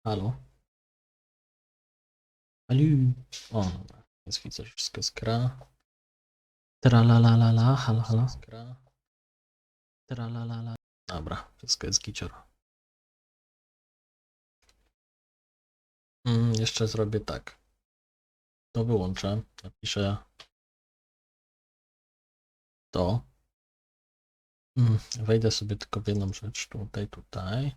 Halo? Alu. O, dobra. Jest widzę, że wszystko jest gra. Tralalalala, halo, halo. Tralalala. Dobra, wszystko jest gicior. Jeszcze zrobię tak. To wyłączę. Napiszę to. Wejdę sobie tylko w jedną rzecz. Tutaj.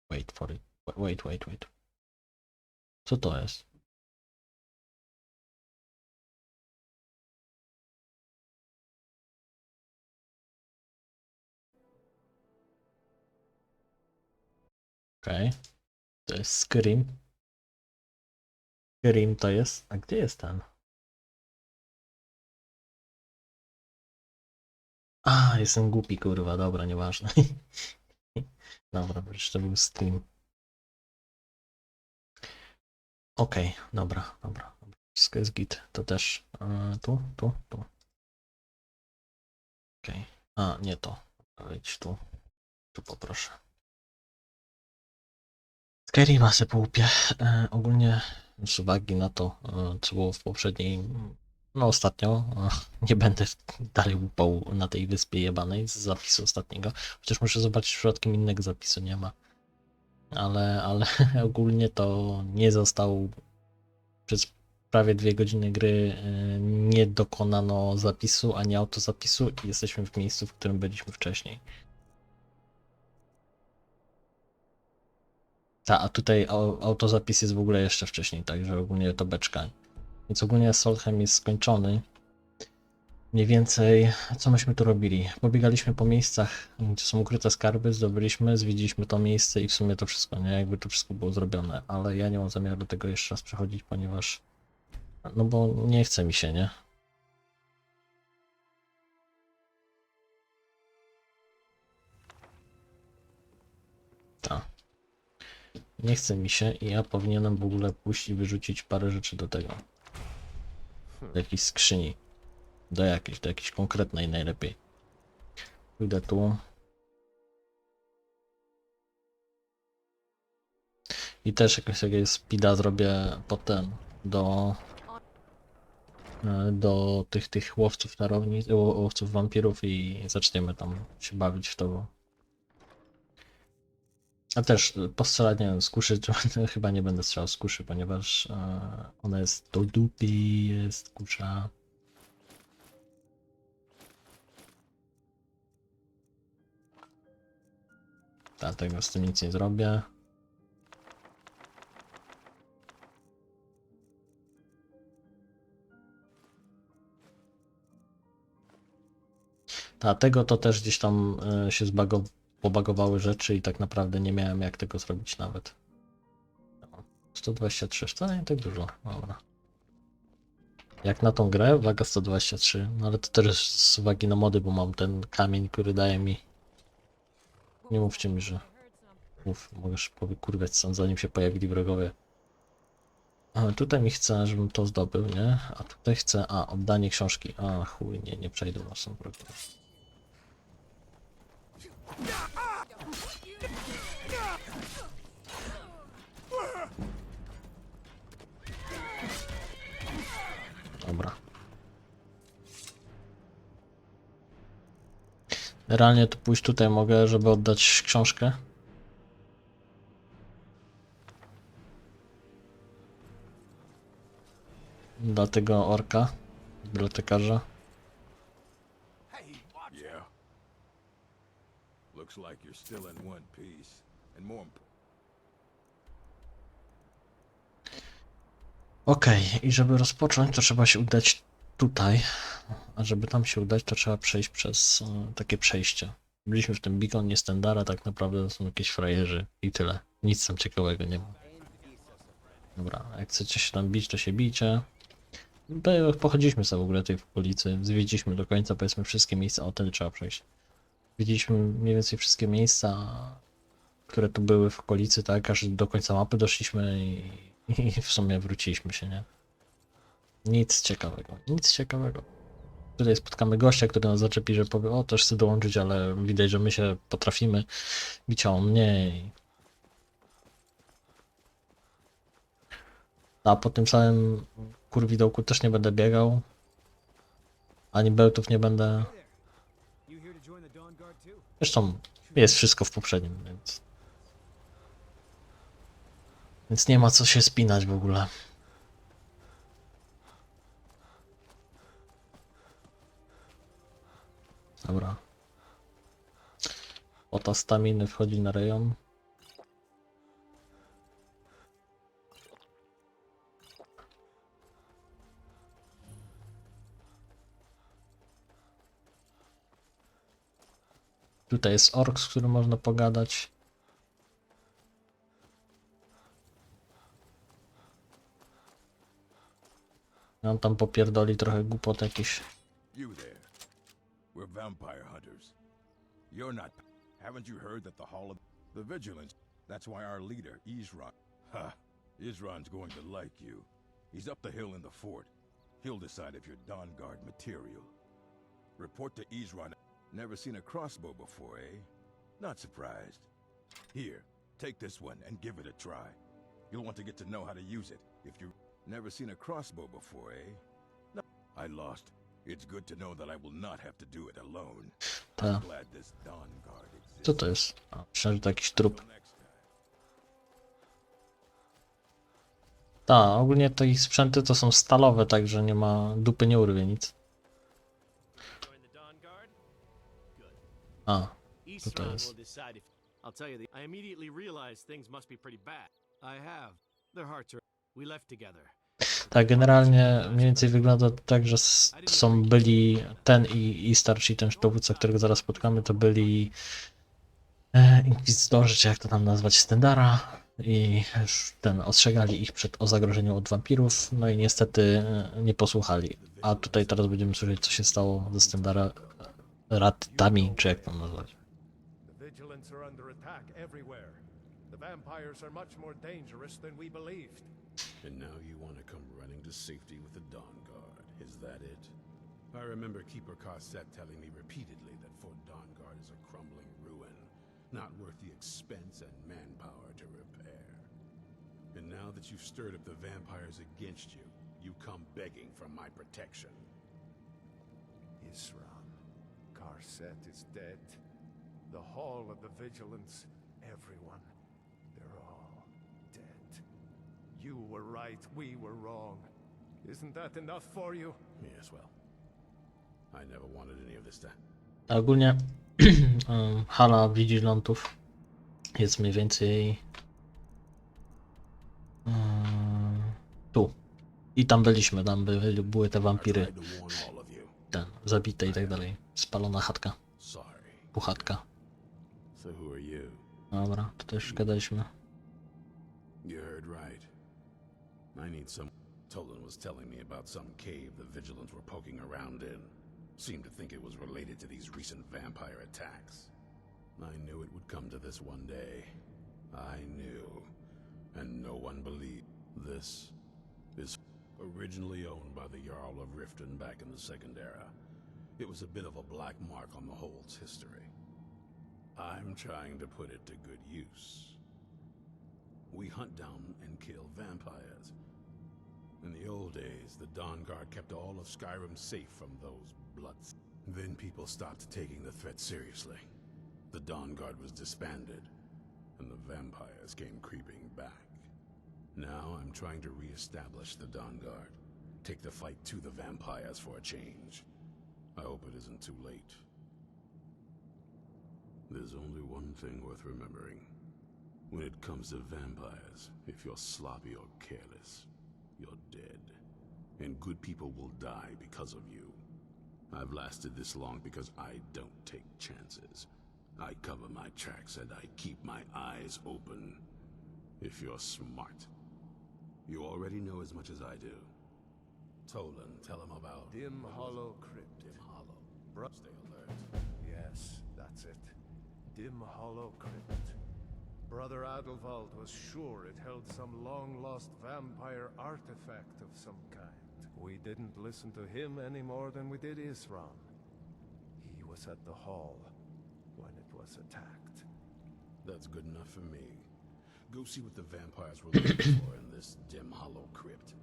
Wait for it. Wait. Co to jest? Okej. To jest Skyrim. Skyrim to jest. A gdzie jest ten? A, jestem głupi, kurwa. Dobra, nieważne. Dobra, jeszcze był Steam. Okej, dobra. Wszystko jest git. To też tu. Okej. A, nie to. Wejdź tu. Tu poproszę. Skyrima se połupię. Ogólnie z uwagi na to, co było w poprzedniej, no ostatnio, nie będę dalej łupał na tej wyspie jebanej z zapisu ostatniego. Chociaż muszę zobaczyć, przypadkiem innego zapisu nie ma. Ale ogólnie to nie został przez prawie 2 godziny gry nie dokonano zapisu ani autozapisu i jesteśmy w miejscu, w którym byliśmy wcześniej. A tutaj autozapis jest w ogóle jeszcze wcześniej, także ogólnie to beczka. Więc ogólnie Solheim jest skończony. Mniej więcej, co myśmy tu robili? Pobiegaliśmy po miejscach, gdzie są ukryte skarby, zdobyliśmy, zwiedziliśmy to miejsce i w sumie to wszystko, nie? Jakby to wszystko było zrobione, ale ja nie mam zamiaru do tego jeszcze raz przechodzić, ponieważ no bo nie chce mi się, nie? Tak. Nie chce mi się i ja powinienem w ogóle pójść i wyrzucić parę rzeczy do tego. Do jakiejś skrzyni. Do jakiejś konkretnej najlepiej. Pójdę tu. I też jakiegoś speeda zrobię potem do tych łowców czarownic, łowców wampirów i zaczniemy tam się bawić w to. A też postrzelać, nie wiem, z kuszy, chyba nie będę strzelał z kuszy, ponieważ ona jest do dupy, jest kusza. Dlatego z tym nic nie zrobię. Dlatego to też gdzieś tam się pobagowały rzeczy i tak naprawdę nie miałem jak tego zrobić nawet. 123, wcale nie tak dużo, dobra. Jak na tą grę, waga 123, no ale to też z uwagi na mody, bo mam ten kamień, który daje mi... Nie mówcie mi, że... Mów, mogę szybko kurwiać stąd, zanim się pojawili wrogowie. A, tutaj mi chce, żebym to zdobył, nie? A tutaj chcę... A, oddanie książki. A, chuj, nie przejdę na są wrogowie. Dobra. Realnie to pójść tutaj mogę, żeby oddać książkę. Dla tego orka, bibliotekarza. Yeah. Looks like you're still in one piece. And more important. Okej, i żeby rozpocząć, to trzeba się udać tutaj. A żeby tam się udać, to trzeba przejść przez takie przejście. Byliśmy w tym beaconie Stendara, tak naprawdę to są jakieś frajerzy i tyle. Nic tam ciekawego nie ma. Dobra, jak chcecie się tam bić, to się bijcie. Pochodziliśmy sobie w ogóle tej w okolicy, zwiedziliśmy do końca powiedzmy wszystkie miejsca, o wtedy trzeba przejść. Widzieliśmy mniej więcej wszystkie miejsca, które tu były w okolicy, tak, aż do końca mapy doszliśmy i w sumie wróciliśmy się, nie? Nic ciekawego, nic ciekawego. Tutaj spotkamy gościa, który nas zaczepi, że powie, o, też chcę dołączyć, ale widać, że my się potrafimy bić, a on nie. A po tym samym kurwidołku też nie będę biegał, ani bełtów nie będę. Zresztą jest wszystko w poprzednim, więc nie ma co się spinać w ogóle. Dobra. Ota staminy wchodzi na rejon. Tutaj jest ork, z którym można pogadać. On tam popierdoli trochę głupot jakiś. You there. We're vampire hunters. You're not. Haven't you heard that the Hall of the Vigilance? That's why our leader, Isran. Ha! Isran's going to like you. He's up the hill in the fort. He'll decide if you're Dawn Guard material. Report to Isran. Never seen a crossbow before, eh? Not surprised. Here, take this one and give it a try. You'll want to get to know how to use it. If you never seen a crossbow before, eh? No, I lost. It's good to know that I will not have to do it alone. I'm glad this Dawn Guard exists. Co to jest? A, myślałem, że to jakiś trup. Tak, ogólnie te ich sprzęty to są stalowe, także nie ma dupy, nie urwie nic. A, co to jest? I'll tell you, I immediately realized things must be pretty bad. I have. Their hearts are. We left together. Tak, generalnie mniej więcej wygląda to tak, że są byli ten i starszy, ten dowódca, którego zaraz spotkamy, to byli inkwizytorzy, czy jak to tam nazwać, Stendara, i ten ostrzegali ich przed o zagrożeniu od wampirów, no i niestety nie posłuchali. A tutaj teraz będziemy słyszeć, co się stało ze Stendara ratami, czy jak to nazwać. The Vigilants are under attack everywhere. The vampires are much more dangerous than we believed. And now you want to come running to safety with the Dawn Guard, is that it? I remember Keeper Carset telling me repeatedly that Fort Dawn Guard is a crumbling ruin, not worth the expense and manpower to repair. And now that you've stirred up the vampires against you, you come begging for my protection. Isran, Carset is dead. The Hall of the Vigilance, everyone, they're all dead. You were right, we were wrong. Isn't that enough for you? Yes, well, I never wanted any of this to... Ogólnie hala vigilantów jest mniej więcej tu. I tam byliśmy, tam były te wampiry, tried to warn all of you. ten, zabite i tak dalej. Spalona chatka, Sorry. puchatka. So who are you? Dobra, to też gadaliśmy. You heard right. I need some... Tolan was telling me about some cave the Vigilants were poking around in. Seemed to think it was related to these recent vampire attacks. I knew it would come to this one day. I knew. And no one believed. This is originally owned by the Jarl of Riften back in the Second Era. It was a bit of a black mark on the Hold's history. I'm trying to put it to good use. We hunt down and kill vampires. In the old days, the Dawn Guard kept all of Skyrim safe from those bloods. Then people stopped taking the threat seriously. The Dawn Guard was disbanded, and the vampires came creeping back. Now I'm trying to re-establish the Dawn Guard. Take the fight to the vampires for a change. I hope it isn't too late. There's only one thing worth remembering. When it comes to vampires, if you're sloppy or careless, you're dead. And good people will die because of you. I've lasted this long because I don't take chances. I cover my tracks and I keep my eyes open. If you're smart. You already know as much as I do. Tolan, tell him about... Dim Hollow Crypt. Dim Hollow. Stay alert. Yes, that's it. Dim Hollow Crypt. Brother Adelwald was sure it held some long-lost vampire artifact of some kind. We didn't listen to him any more than we did Isran. He was at the hall when it was attacked. That's good enough for me. Go see what the vampires were looking for in this dim, hollow crypt.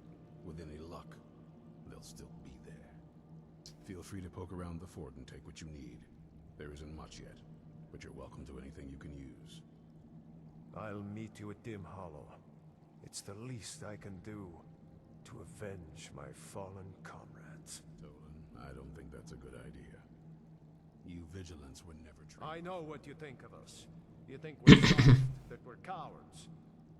With any luck, they'll still be there. Feel free to poke around the fort and take what you need. There isn't much yet, but you're welcome to anything you can use. I'll meet you at Dim Hollow. It's the least I can do to avenge my fallen comrades. Tolan, I don't think that's a good idea. You vigilants were never trained. I know what you think of us. You think we're soft, that we're cowards.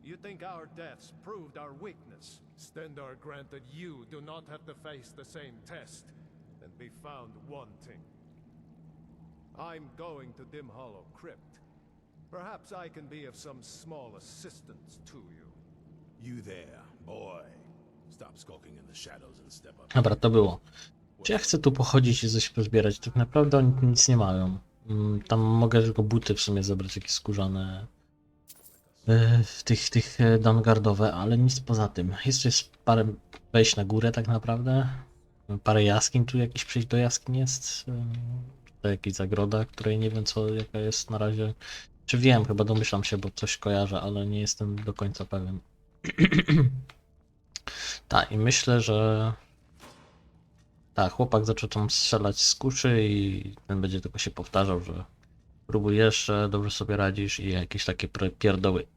You think our deaths proved our weakness. Stendar granted you do not have to face the same test and be found wanting. I'm going to Dim Hollow Crypt. Perhaps I can be of some small assistance to you. You there, boy. Stop skulking in the shadows and step up. Dobra, to było. Czy ja chcę tu pochodzić i coś pozbierać? Tak naprawdę oni tu nic nie mają. Tam mogę tylko buty w sumie zebrać, jakieś skórzane. Tych downguardowe, ale nic poza tym. Jest parę wejść na górę tak naprawdę. Parę jaskiń, tu jakiś przejść do jaskiń jest. Tutaj jakaś zagroda, której nie wiem jaka jest na razie. Czy wiem, chyba domyślam się, bo coś kojarzę, ale nie jestem do końca pewien. Tak, i myślę, że tak, chłopak zaczął tam strzelać z kuszy i ten będzie tylko się powtarzał, że próbuj jeszcze, dobrze sobie radzisz i jakieś takie pierdoły.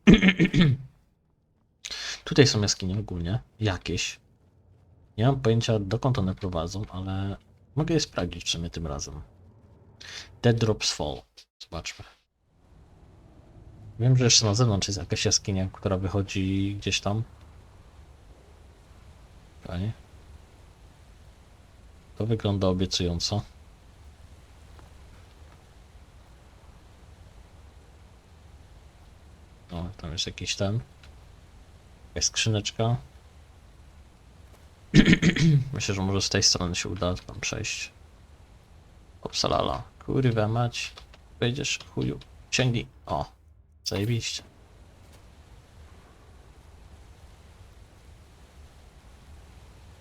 Tutaj są jaskinie ogólnie, jakieś. Nie mam pojęcia, dokąd one prowadzą, ale mogę je sprawdzić w sumie tym razem. Dead Drops Fall. Zobaczmy. Wiem, że jeszcze na zewnątrz jest jakaś jaskinia, która wychodzi gdzieś tam. Fajnie. To wygląda obiecująco. O, tam jest jakiś ten. Jakaś skrzyneczka. Myślę, że może z tej strony się uda tam przejść. Opsalala. Kurwa mać. Wejdziesz, chuju. Sięgnij. O, zajebiście.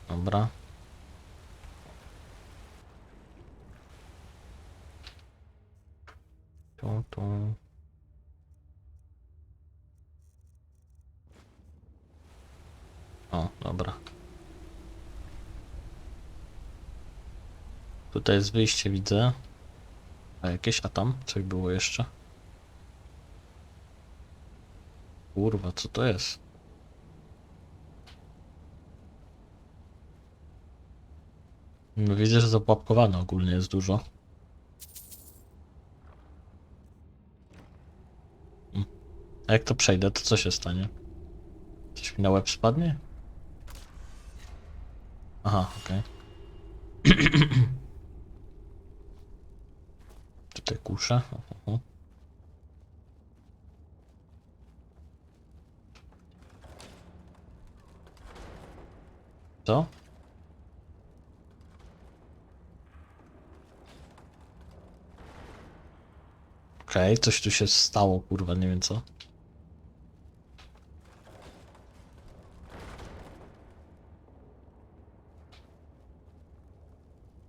Dobra. Tu. O, dobra. Tutaj jest wyjście, widzę. A jakieś, a tam? Coś było jeszcze? Kurwa, co to jest? No widzę, że zapłapkowane ogólnie jest dużo. A jak to przejdę, to co się stanie? Coś mi na łeb spadnie? Aha, okej. Tutaj kuszę. Co? Okej, coś tu się stało, kurwa, nie wiem co.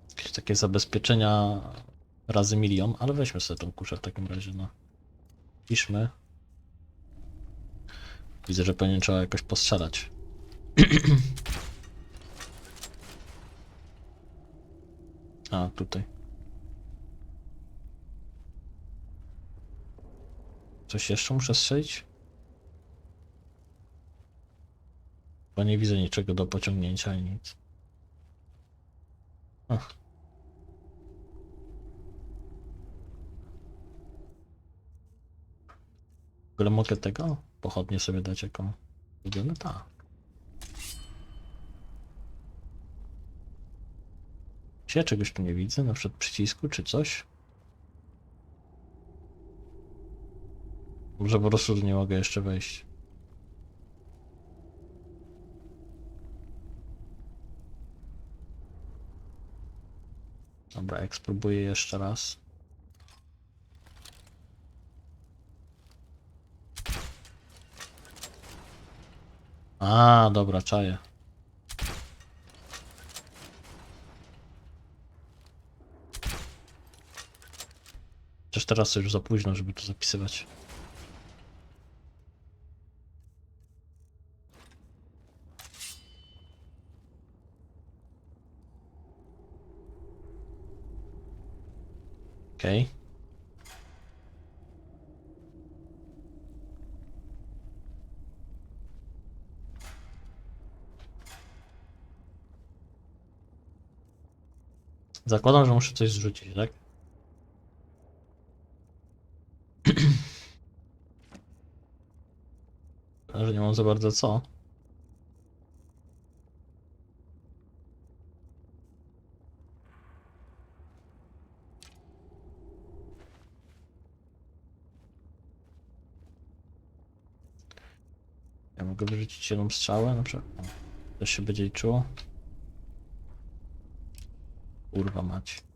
Jakieś takie zabezpieczenia razy milion, ale weźmy sobie tą kuszę w takim razie, no. Piszmy. Widzę, że pewnie trzeba jakoś postrzelać. A, tutaj. Coś jeszcze muszę strzelić? Bo nie widzę niczego do pociągnięcia ani nic. Ach. W ogóle mogę tego? Pochodnie sobie dać jaką? Wygląda tak. Czy ja czegoś tu nie widzę? Na przykład przycisku czy coś? Może po prostu nie mogę jeszcze wejść. Dobra, jak spróbuję jeszcze raz. A, dobra, czaję. Chociaż teraz to już za późno, żeby to zapisywać. Okej. Zakładam, że muszę coś zrzucić, tak? Że nie mam za bardzo co. Ja mogę wyrzucić jedną strzałę na przykład. To się będzie liczyło. Kurwa mać.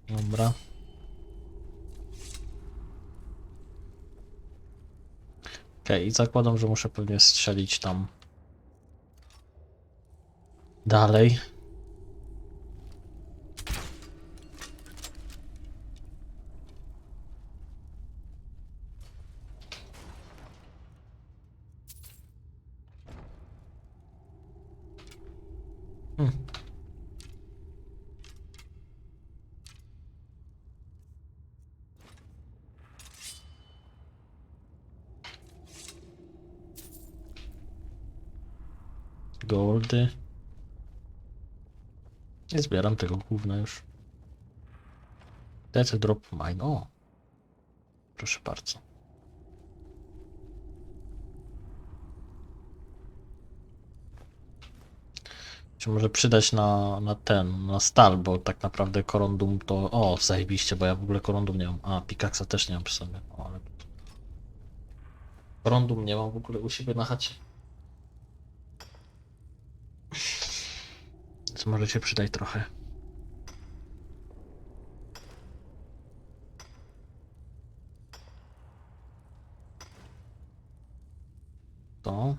Dobra. Okej, i zakładam, że muszę pewnie strzelić tam dalej. Hmm. Goldy. Nie zbieram tego gówna już. That's a drop mine. O! Proszę bardzo. Się może przydać na stal, bo tak naprawdę korundum to... O, zajebiście, bo ja w ogóle korundum nie mam. A, pikaksa też nie mam przy sobie. O, ale... Korundum nie mam w ogóle u siebie na chacie. Więc może się przydać trochę. To...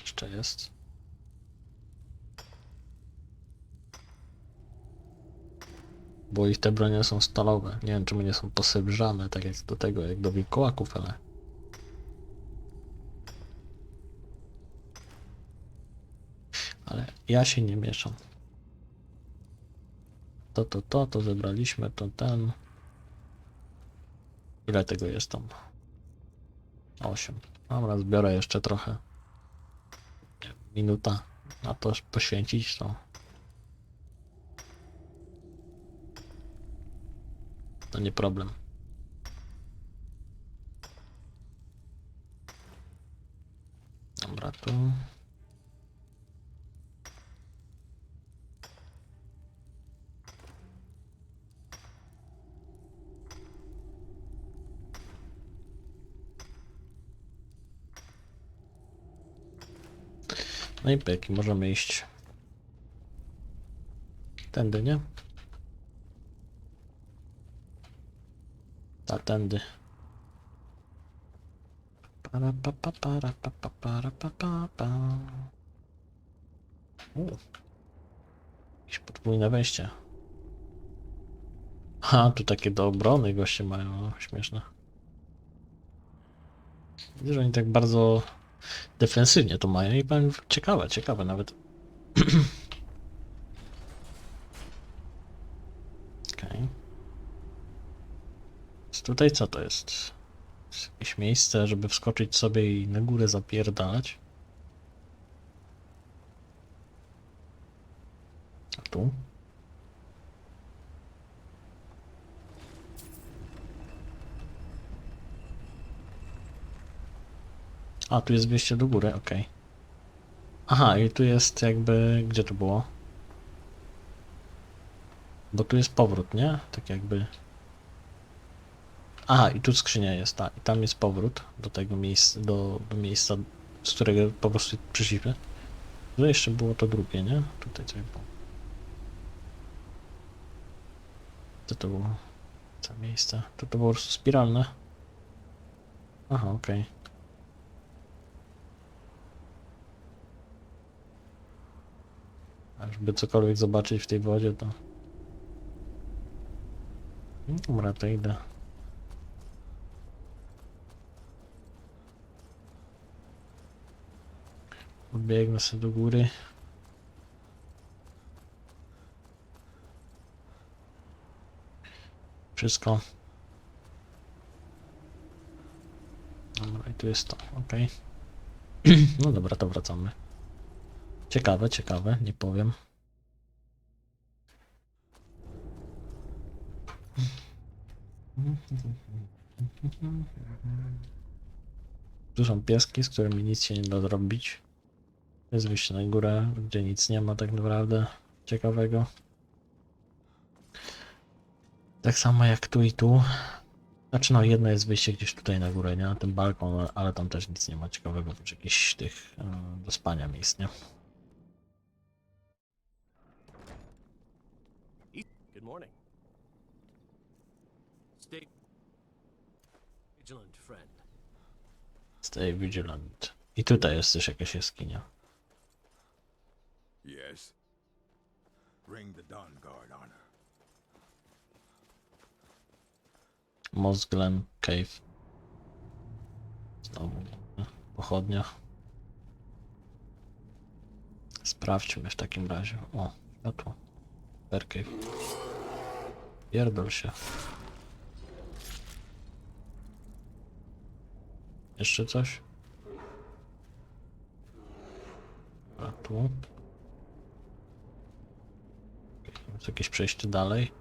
Jeszcze jest. Bo ich te bronie są stalowe. Nie wiem, czemu nie są posrebrzane, tak jak do tego, jak do wilkołaków, ale... Ale ja się nie mieszam. To zebraliśmy, to ten... Ile tego jest tam? 8. Dobra, zbiorę jeszcze trochę. Minuta na to poświęcić, to... To nie problem. Dobra, tu... No i pyk, możemy iść tędy, nie? Ta, tędy. Para pa pa para pa pa para pa pa pa. Jakieś podwójne wejście. Ha, tu takie do obrony goście mają, no, śmieszne. Widzę, że oni tak bardzo defensywnie to mają i powiem, ciekawe nawet. Okej. Tutaj co to jest? Jest jakieś miejsce, żeby wskoczyć sobie i na górę zapierdalać. A tu? A, tu jest wejście do góry, okej. Aha, i tu jest jakby... Gdzie to było? Bo tu jest powrót, nie? Tak jakby... Aha, i tu skrzynia jest, ta. I tam jest powrót do tego miejsca, do miejsca, z którego po prostu przyszliśmy. Tutaj jeszcze było to drugie, nie? Tutaj coś było. Co to było? To miejsce. To było po prostu spiralne. Aha, okej. A żeby cokolwiek zobaczyć w tej wodzie, to... Dobra, to idę. Biegnę sobie do góry. Wszystko. Dobra, i tu jest to, okej. No dobra, to wracamy. Ciekawe, ciekawe, nie powiem. Tu są pieski, z którymi nic się nie da zrobić. Jest wyjście na górę, gdzie nic nie ma tak naprawdę ciekawego. Tak samo jak tu i tu. Znaczy no, jedno jest wyjście gdzieś tutaj na górę, nie? Na ten balkon, ale tam też nic nie ma ciekawego, oprócz jakichś tych do spania miejsc, nie? Good morning. Stay vigilant, friend. Stay vigilant. I tutaj jest też jakaś jaskinia. Yes. Bring the Dawn Guard honor. Mosglem Cave. Znowu pochodnia. Sprawdźmy w takim razie. O, światło. Bear Cave. Pierdol się. Jeszcze coś? A tu. Jest jakieś przejście dalej.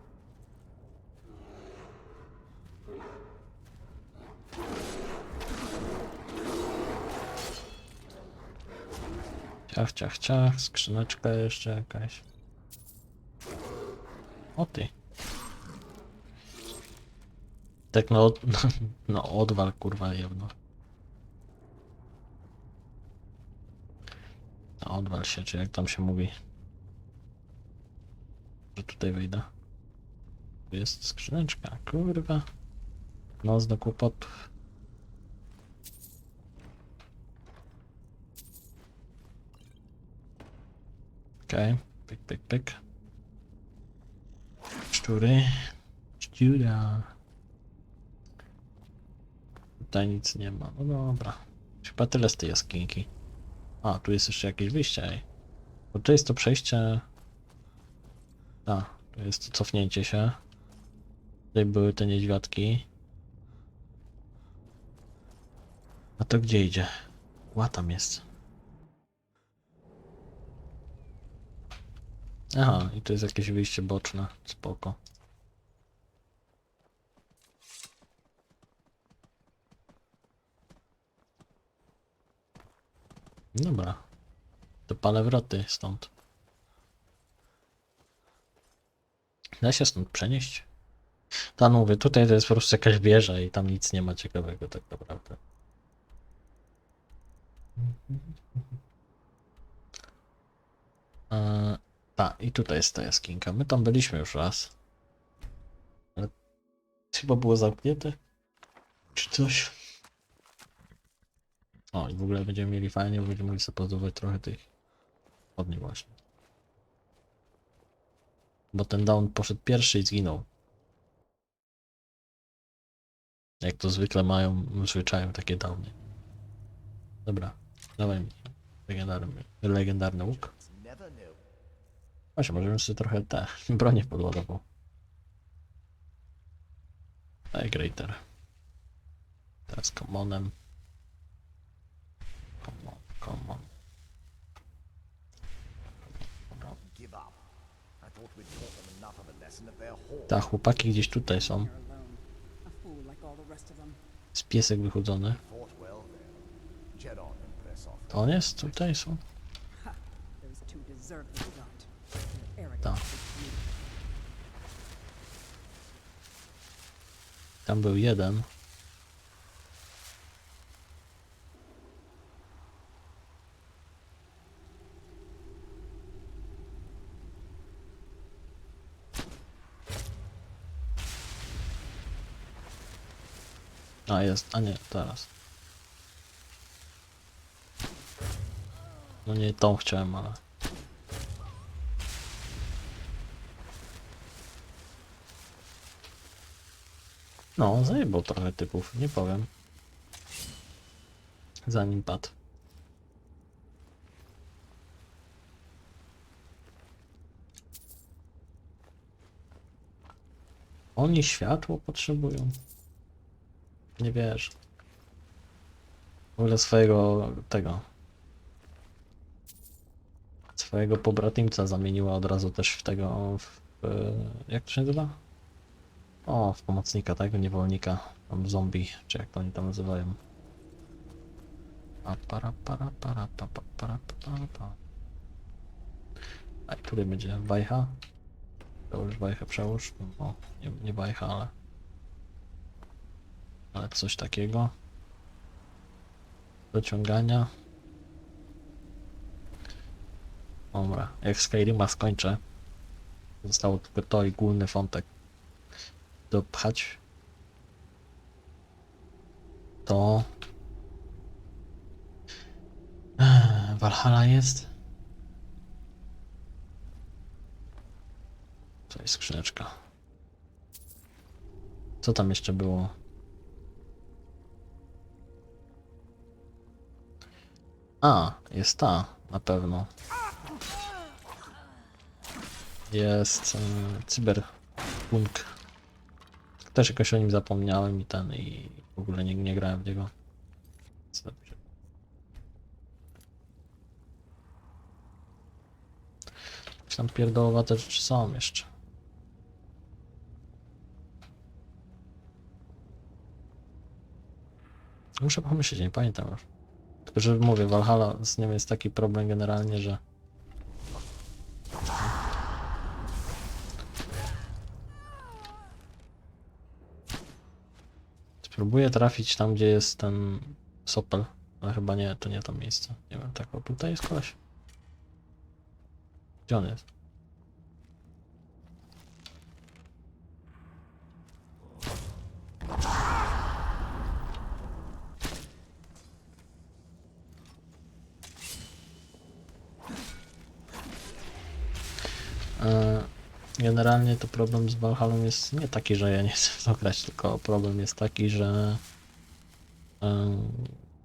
Ciach, ciach, ciach. Skrzyneczka jeszcze jakaś. O ty. Tak no, no odwal kurwa jedno. No, odwal się, czy jak tam się mówi. Że tutaj wyjdę. Tu jest skrzyneczka, kurwa. Nos do kłopotów. Okej, pyk, pyk, pyk. Szczury. Szczura. Tutaj nic nie ma, no dobra. Chyba tyle z tej jaskinki. A, tu jest jeszcze jakieś wyjście, ej. Bo tu jest to przejście... A, tu jest to cofnięcie się. Tutaj były te niedźwiadki. A to gdzie idzie? Ła, tam jest. Aha, i to jest jakieś wyjście boczne. Spoko. Dobra. To palę wroty stąd. Da się stąd przenieść? Tam mówię, tutaj to jest po prostu jakaś wieża i tam nic nie ma ciekawego tak naprawdę. Tak, i tutaj jest ta jaskinka. My tam byliśmy już raz. Ale chyba było zamknięte? Czy coś? O, i w ogóle będziemy mieli fajnie, bo będziemy mogli sobie pozdobywać trochę tych odni właśnie. Bo ten down poszedł pierwszy i zginął. Jak to zwykle mają w zwyczaju takie downy. Dobra, dawaj mi legendarny łuk. Właśnie, możemy sobie trochę te bronię podładował. Daj greater. Teraz commonem. Common. Tak, chłopaki gdzieś tutaj są. Jest piesek wychudzony. To on jest? Tutaj są? Tak. Tam był jeden. A jest, a nie, teraz. No nie tą chciałem, ale... No, zajebał trochę typów, nie powiem. Zanim padł. Oni światło potrzebują. Nie wiesz. W ogóle swojego pobratymca zamieniła od razu też w tego, jak to się nazywa? O, w pomocnika, tak? Niewolnika, tam zombie, czy jak to oni tam nazywają. A i tutaj będzie wajcha. Przełóż wajchę, przełóż. O, nie wajcha, ale coś takiego. Do ciągania. Dobra, jak Skyrima skończę, zostało tylko to i główny wątek dopchać, to Valhalla jest. To jest skrzyneczka. Co tam jeszcze było? A, jest ta, na pewno. Jest cyberpunk. Też jakoś o nim zapomniałem i w ogóle nie grałem w niego. Jakieś tam pierdolowate rzeczy są jeszcze. Muszę pomyśleć, nie pamiętam już. Tylko, że mówię, Valhalla z nim jest taki problem generalnie, że spróbuję trafić tam, gdzie jest ten sopel, ale chyba nie, to nie to miejsce. Nie wiem, tak, o tutaj jest koleś. Gdzie on jest? Generalnie to problem z Valhallą jest nie taki, że ja nie chcę w to grać, tylko problem jest taki, że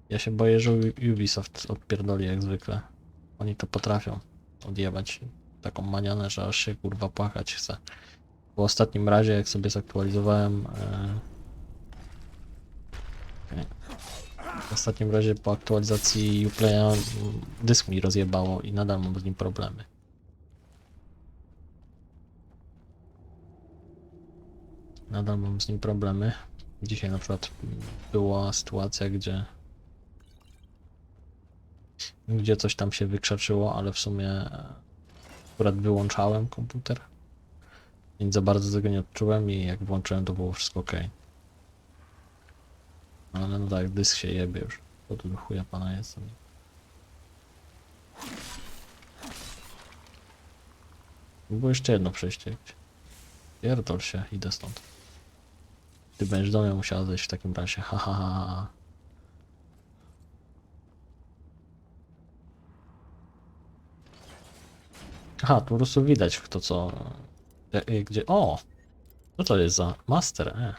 ja się boję, że Ubisoft odpierdoli jak zwykle. Oni to potrafią odjebać taką manianę, że aż się kurwa płakać chce. W ostatnim razie, jak sobie zaktualizowałem w ostatnim razie po aktualizacji Uplaya dysk mi rozjebało i nadal mam z nim problemy. Nadal mam z nim problemy. Dzisiaj na przykład była sytuacja, gdzie coś tam się wykrzaczyło, ale w sumie akurat wyłączałem komputer, więc za bardzo tego nie odczułem i jak włączyłem, to było wszystko ok. Ale no tak, dysk się jebie już. To tu do chuja pana jest. Było jeszcze jedno przejście jakieś. Pierdol się, idę stąd. Ty będziesz do mnie musiała zejść w takim razie, ha ha ha ha. Aha, tu po prostu widać kto co... Gdzie... O! Co to jest za master?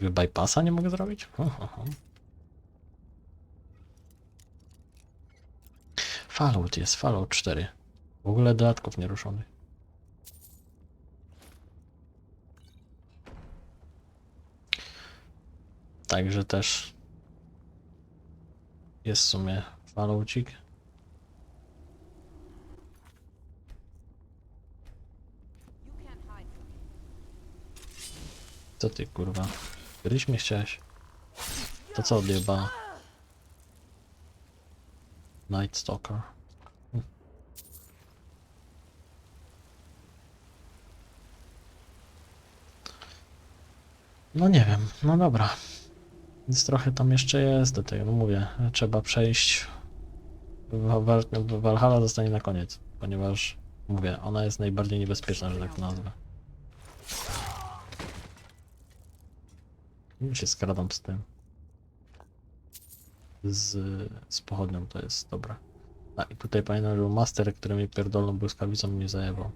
Bypassa nie mogę zrobić? Fallout jest, Fallout 4. W ogóle dodatków nieruszonych. Także też jest w sumie Falloutik. Co ty kurwa? Gryź mnie chciałeś? To co odjeba? Night Stalker. No nie wiem, no dobra. Więc trochę tam jeszcze jest do tego, no mówię, trzeba przejść. Valhalla zostanie na koniec, ponieważ mówię, ona jest najbardziej niebezpieczna, że tak to nazwę. I się skradam z tym. z pochodnią, to jest dobre. A i tutaj pamiętam, że był master, który mnie pierdolną błyskawicą mnie zajebał.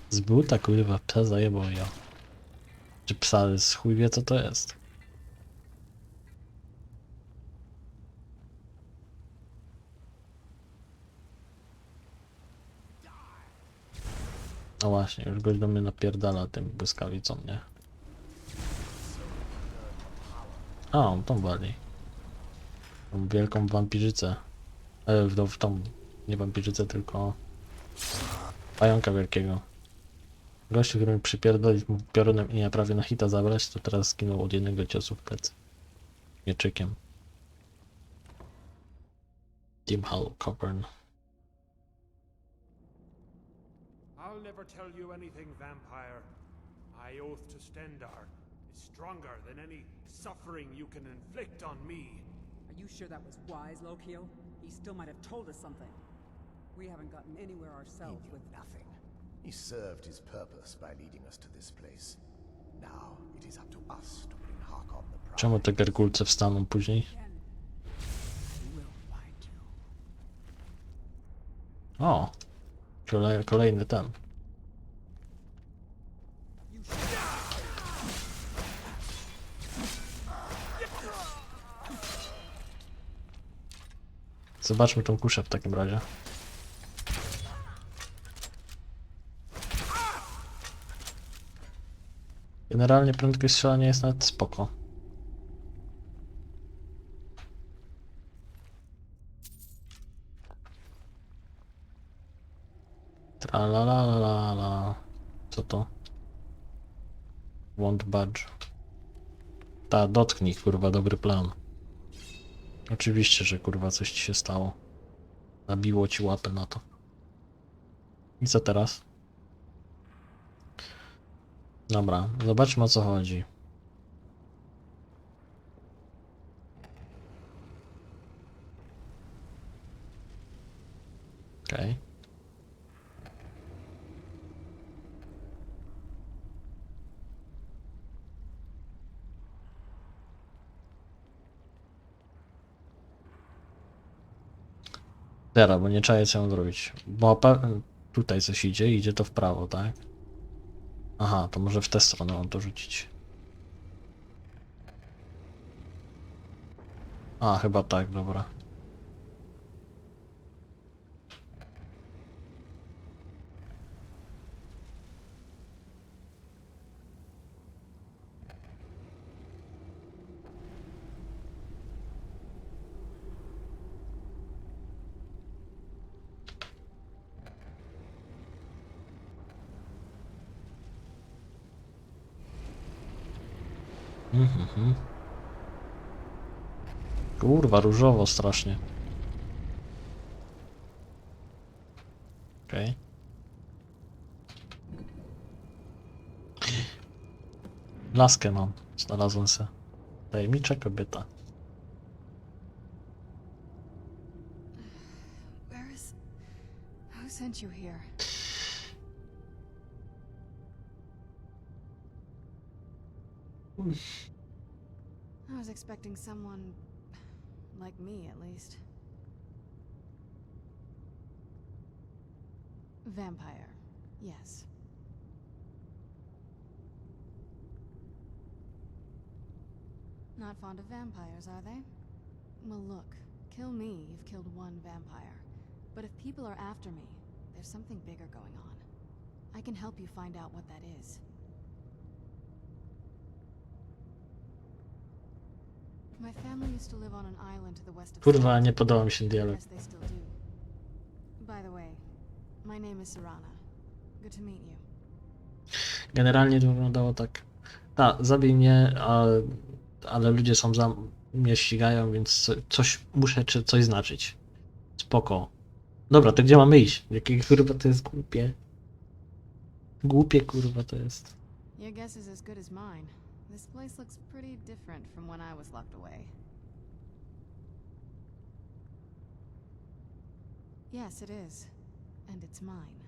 Z buta kurwa, psa zajebał ja. Czy psa z chuj wie co to jest. No właśnie, już goś do mnie napierdala tym błyskawicą, nie? A, on tą wali. Tą wielką wampirzycę. W tą, nie wampirzycę, tylko pająka wielkiego. Gościu, który mi przypierdolić mu piorunem i prawie na hita zabrać, to teraz skinął od jednego ciosu w plecy. Mieczykiem. Team Hall Coburn. I'll never tell you anything, vampire. My oath to Stendar is stronger than any suffering you can inflict on me. Are you sure that was wise, Lokiel? He still might have told us something. We haven't gotten anywhere ourselves with nothing. He served his purpose by leading us to this place. Now it is up to us to bring Harkon the Pride. Czemu te gargulce wstaną później? We'll find you. O! Kolejny ten. Zobaczmy tą kuszę w takim razie. Generalnie prędkość strzelania jest nawet spoko. Tralalala. Co to? Won't budge. Ta, dotknij, kurwa, dobry plan. Oczywiście, że kurwa coś ci się stało. Nabiło ci łapę na to. I co teraz? Dobra, zobaczmy o co chodzi. Okej. Teraz, bo nie czaję co mam zrobić. Bo tutaj coś idzie to w prawo, tak? Aha, to może w tę stronę mam to rzucić. A, chyba tak, dobra. Mhm. Kurwa, różowo strasznie. Okej. Laskę mam. Znalazłem se. Tajemnicza kobieta. Where is... Who sent you here? I was expecting someone... like me, at least. Vampire, yes. Not fond of vampires, are they? Well, look. Kill me, you've killed one vampire. But if people are after me, there's something bigger going on. I can help you find out what that is. My family used to live on an island to the west of Kurwa, nie podoba mi się dialog. Yes, they still do. By the way, my name is Serana. Good to meet you. Generalnie to wyglądało tak. Ta, zabij mnie, ale ludzie są za mnie ścigają, więc coś muszę czy coś znaczyć. Spoko. Dobra, to gdzie mamy iść? Jakie kurwa to jest głupie. Głupie kurwa to jest. Your guess is as good as mine. This place looks pretty different from when I was locked away. Yes, it is. And it's mine.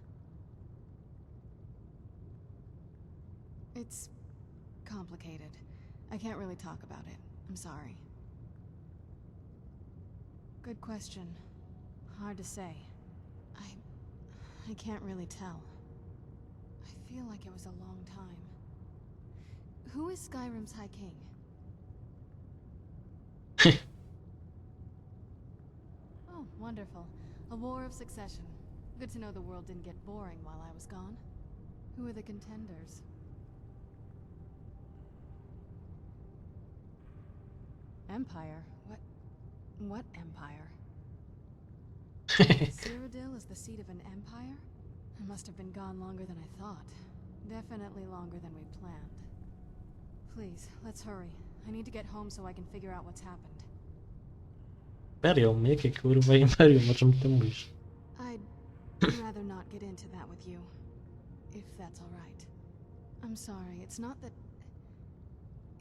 It's complicated. I can't really talk about it. I'm sorry. Good question. Hard to say. I can't really tell. I feel like it was a long time. Who is Skyrim's High King? Oh, wonderful. A war of succession. Good to know the world didn't get boring while I was gone. Who are the contenders? Empire? What empire? Cyrodiil is the seat of an empire? I must have been gone longer than I thought. Definitely longer than we planned. Please, let's hurry. I need to get home so I can figure out what's happened. Imperium? Jakie kurwa imperium? O czym ty mówisz? I'd rather not get into that with you. If that's alright. I'm sorry, it's not that...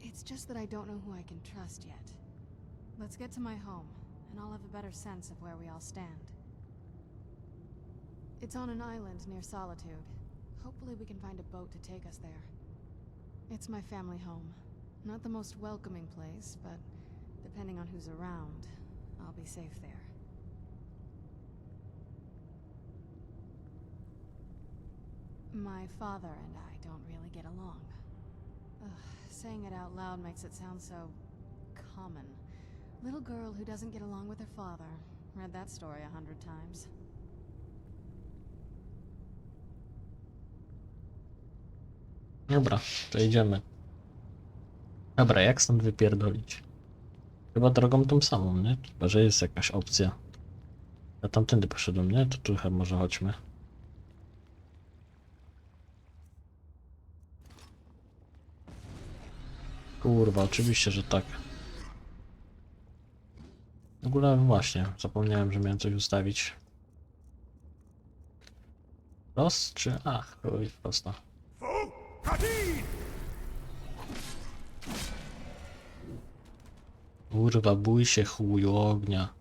It's just that I don't know who I can trust yet. Let's get to my home, and I'll have a better sense of where we all stand. It's on an island near Solitude. Hopefully we can find a boat to take us there. It's my family home. Not the most welcoming place, but depending on who's around, I'll be safe there. My father and I don't really get along. Saying it out loud makes it sound so... common. Little girl who doesn't get along with her father. Read that story 100 times. Dobra, to idziemy. Dobra, jak stąd wypierdolić? Chyba drogą tą samą, nie? Chyba, że jest jakaś opcja. Ja tamtędy poszedłem, nie? To tu chyba może chodźmy. Kurwa, oczywiście, że tak. W ogóle właśnie, zapomniałem, że miałem coś ustawić. Prost czy... Ach, chuj, prosto. Kurwa, bój się chuju ognia.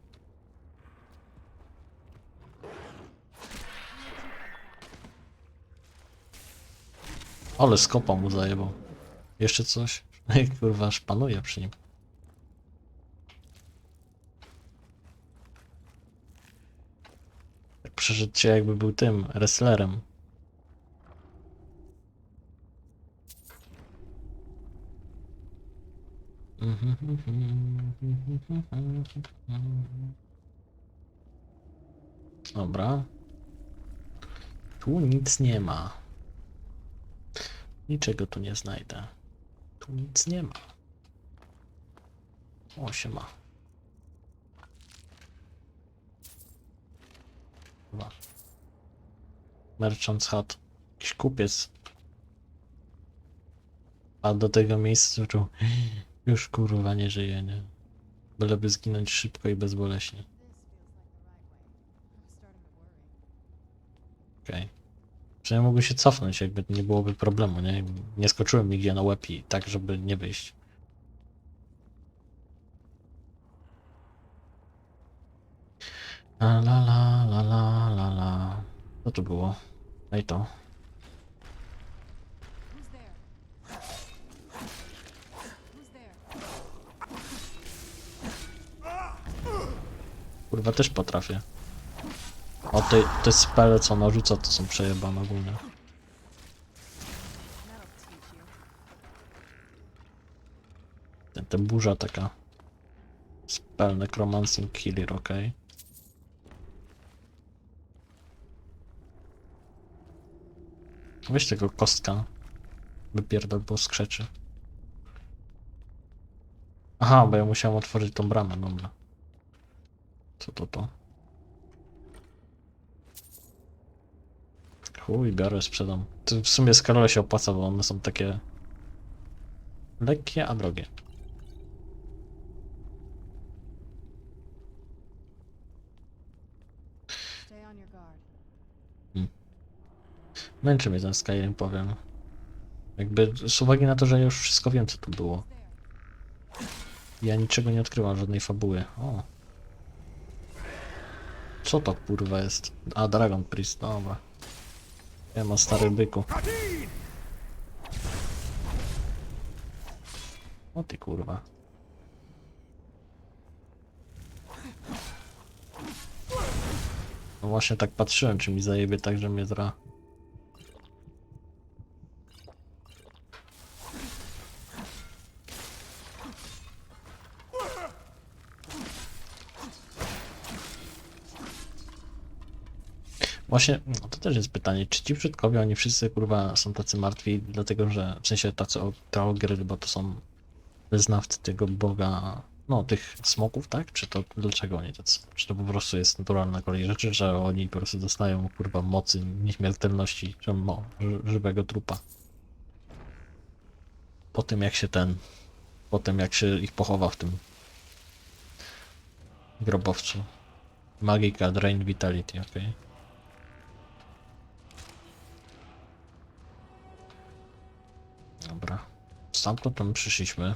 Ale skopa mu zajebał. Jeszcze coś? Kurwa, aż panuje przy nim. Tak przeszedł się, jakby był tym wrestlerem. Dobra. Tu nic nie ma. Niczego tu nie znajdę. Tu nic nie ma. O, się ma. Chyba. Merchant's Hut. Jakiś kupiec. A do tego miejsca zaczął... Już kurwa nie żyje, nie? Byleby zginąć szybko i bezboleśnie. Okej. Przynajmniej mógłbym się cofnąć, jakby nie byłoby problemu, nie? Nie skoczyłem nigdzie na łeb i tak, żeby nie wyjść. La la la la la la la. Co to było? Daj to. Kurwa, też potrafię. O, te spele, co narzuca, to są przejebane ogólnie. Ten burza taka. Spell necromancing killer, okej. Weź tego kostka. Wypierdol, bo skrzeczy. Aha, bo ja musiałem otworzyć tą bramę, dobra. Co to? Chuj, biorę, sprzedam. To w sumie z Karola się opłaca, bo one są takie... lekkie, a drogie. Męczy mnie ten Skyrim, powiem. Jakby z uwagi na to, że ja już wszystko wiem, co tu było. Ja niczego nie odkrywam, żadnej fabuły. O. Co to kurwa jest? A, Dragon Priest, dobra. Ja mam stary byku. O ty kurwa. No właśnie tak patrzyłem, czy mi zajebie tak, że mnie zra. Właśnie, no to też jest pytanie, czy ci przodkowie, oni wszyscy kurwa są tacy martwi, dlatego że, w sensie tacy Traugry, bo to są wyznawcy tego boga, no tych smoków, tak? Czy to dlaczego oni tacy? Czy to po prostu jest naturalna kolej rzeczy, że oni po prostu dostają kurwa mocy nieśmiertelności, czy żywego trupa? Po tym jak się potem jak się ich pochowa w tym grobowcu. Magika, Drain Vitality, okej. Dobra. Stamtąd tam przyszliśmy.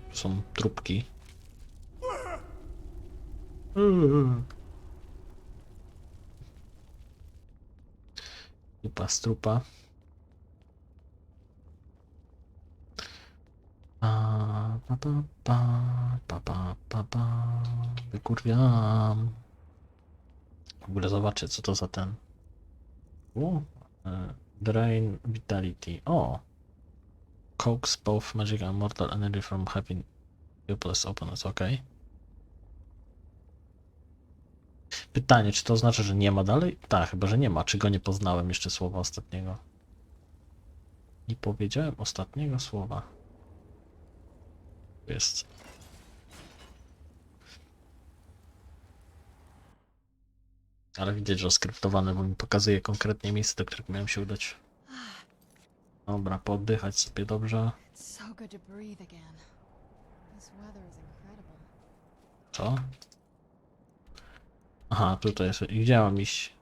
Tu są trupki. Trupa z trupa. Wykurwiam. W ogóle zobaczę, co to za ten. O, Drain Vitality. O! Coax both magic and mortal energy from having useless opponents. Ok. Pytanie, czy to oznacza, że nie ma dalej? Tak, chyba, że nie ma. Czy go nie poznałem jeszcze słowa ostatniego? Nie powiedziałem ostatniego słowa. Jest. Ale widać, że skryptowane, bo mi pokazuje konkretnie miejsce, do którego miałem się udać. Dobra, pooddychać sobie dobrze. It's so good to breathe again. This weather is incredible. Co? Aha, tutaj jest. I gdzie mam iść?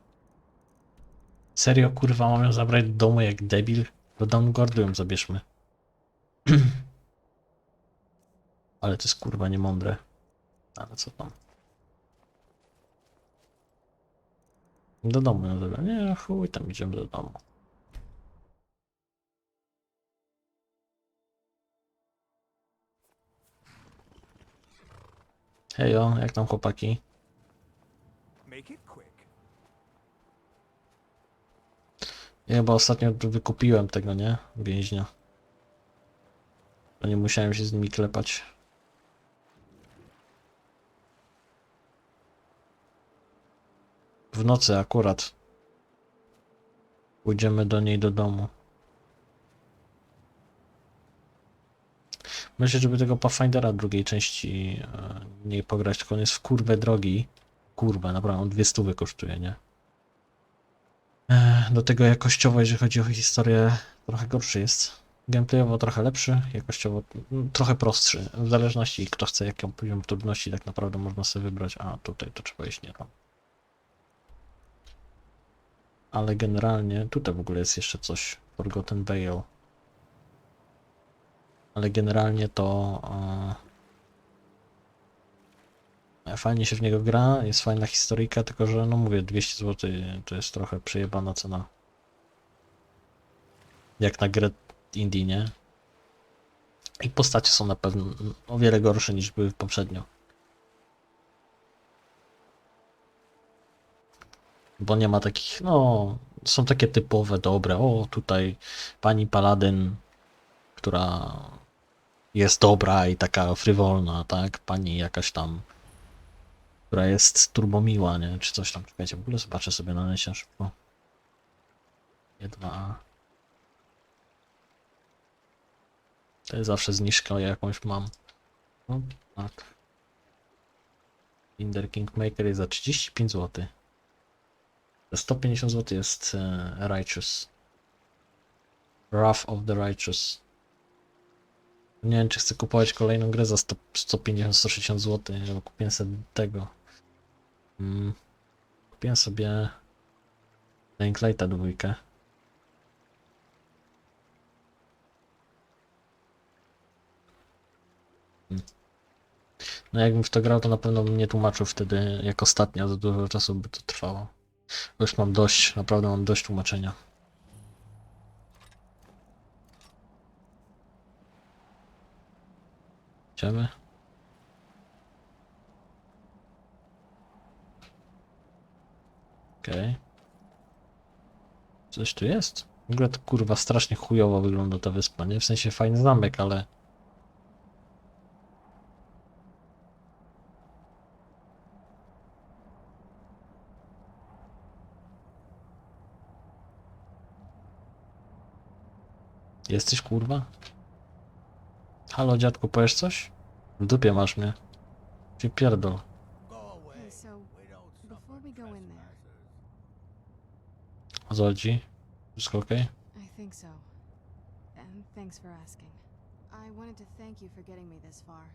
Serio, kurwa, mam ją zabrać do domu jak debil? Do domu Gordu ją zabierzmy. Ale to jest kurwa niemądre. Ale co tam? Do domu ją zabrać. Nie, chuj, tam idziemy do domu. Hejo, jak tam chłopaki? Make it quick. Ja chyba ostatnio wykupiłem tego, nie? Więźnia. To nie musiałem się z nimi klepać. W nocy akurat. Pójdziemy do niej do domu. Myślę, żeby tego Pathfindera drugiej części nie pograć, tylko on jest w kurwę drogi. Kurwa, naprawdę, on 200 kosztuje, nie? Do tego jakościowo, jeżeli chodzi o historię, trochę gorszy jest. Gameplayowo trochę lepszy, jakościowo trochę prostszy. W zależności kto chce, jaką poziom trudności tak naprawdę można sobie wybrać. A tutaj to trzeba iść nie tam. Ale generalnie, tutaj w ogóle jest jeszcze coś. Forgotten Vale. Ale generalnie to fajnie się w niego gra, jest fajna historyjka, tylko że no mówię, 200 zł to jest trochę przejebana cena. Jak na grę indie, nie? I postacie są na pewno o wiele gorsze niż były poprzednio. Bo nie ma takich, no, są takie typowe, dobre. O, tutaj pani Paladyn, która jest dobra i taka frywolna, tak? Pani jakaś tam, która jest turbomiła, nie? Czy coś tam. Czekajcie, w ogóle zobaczę sobie na necie szybko. E2A. To jest zawsze zniżka, jakąś mam. No, tak. Kinder Kingmaker jest za 35 zł. Za 150 zł jest Righteous. Wrath of the Righteous. Nie wiem, czy chcę kupować kolejną grę za 150-160 zł, bo kupiłem sobie tego. Kupiłem sobie Dying Lighta 2. No jakbym w to grał, to na pewno bym nie tłumaczył wtedy jak ostatnio, za dużo czasu by to trwało. Bo już mam dość, naprawdę mam dość tłumaczenia. Idziemy. Okej. Coś tu jest? W ogóle to kurwa strasznie chujowo wygląda ta wyspa, nie? W sensie fajny zamek, ale... Jesteś kurwa? Halo dziadku, powiesz coś? W dupie masz mnie. Ty pierdol. Hey, so before we go in there, O co chodzi? Wszystko okej? I think so. And thanks for asking. I wanted to thank you for getting me this far,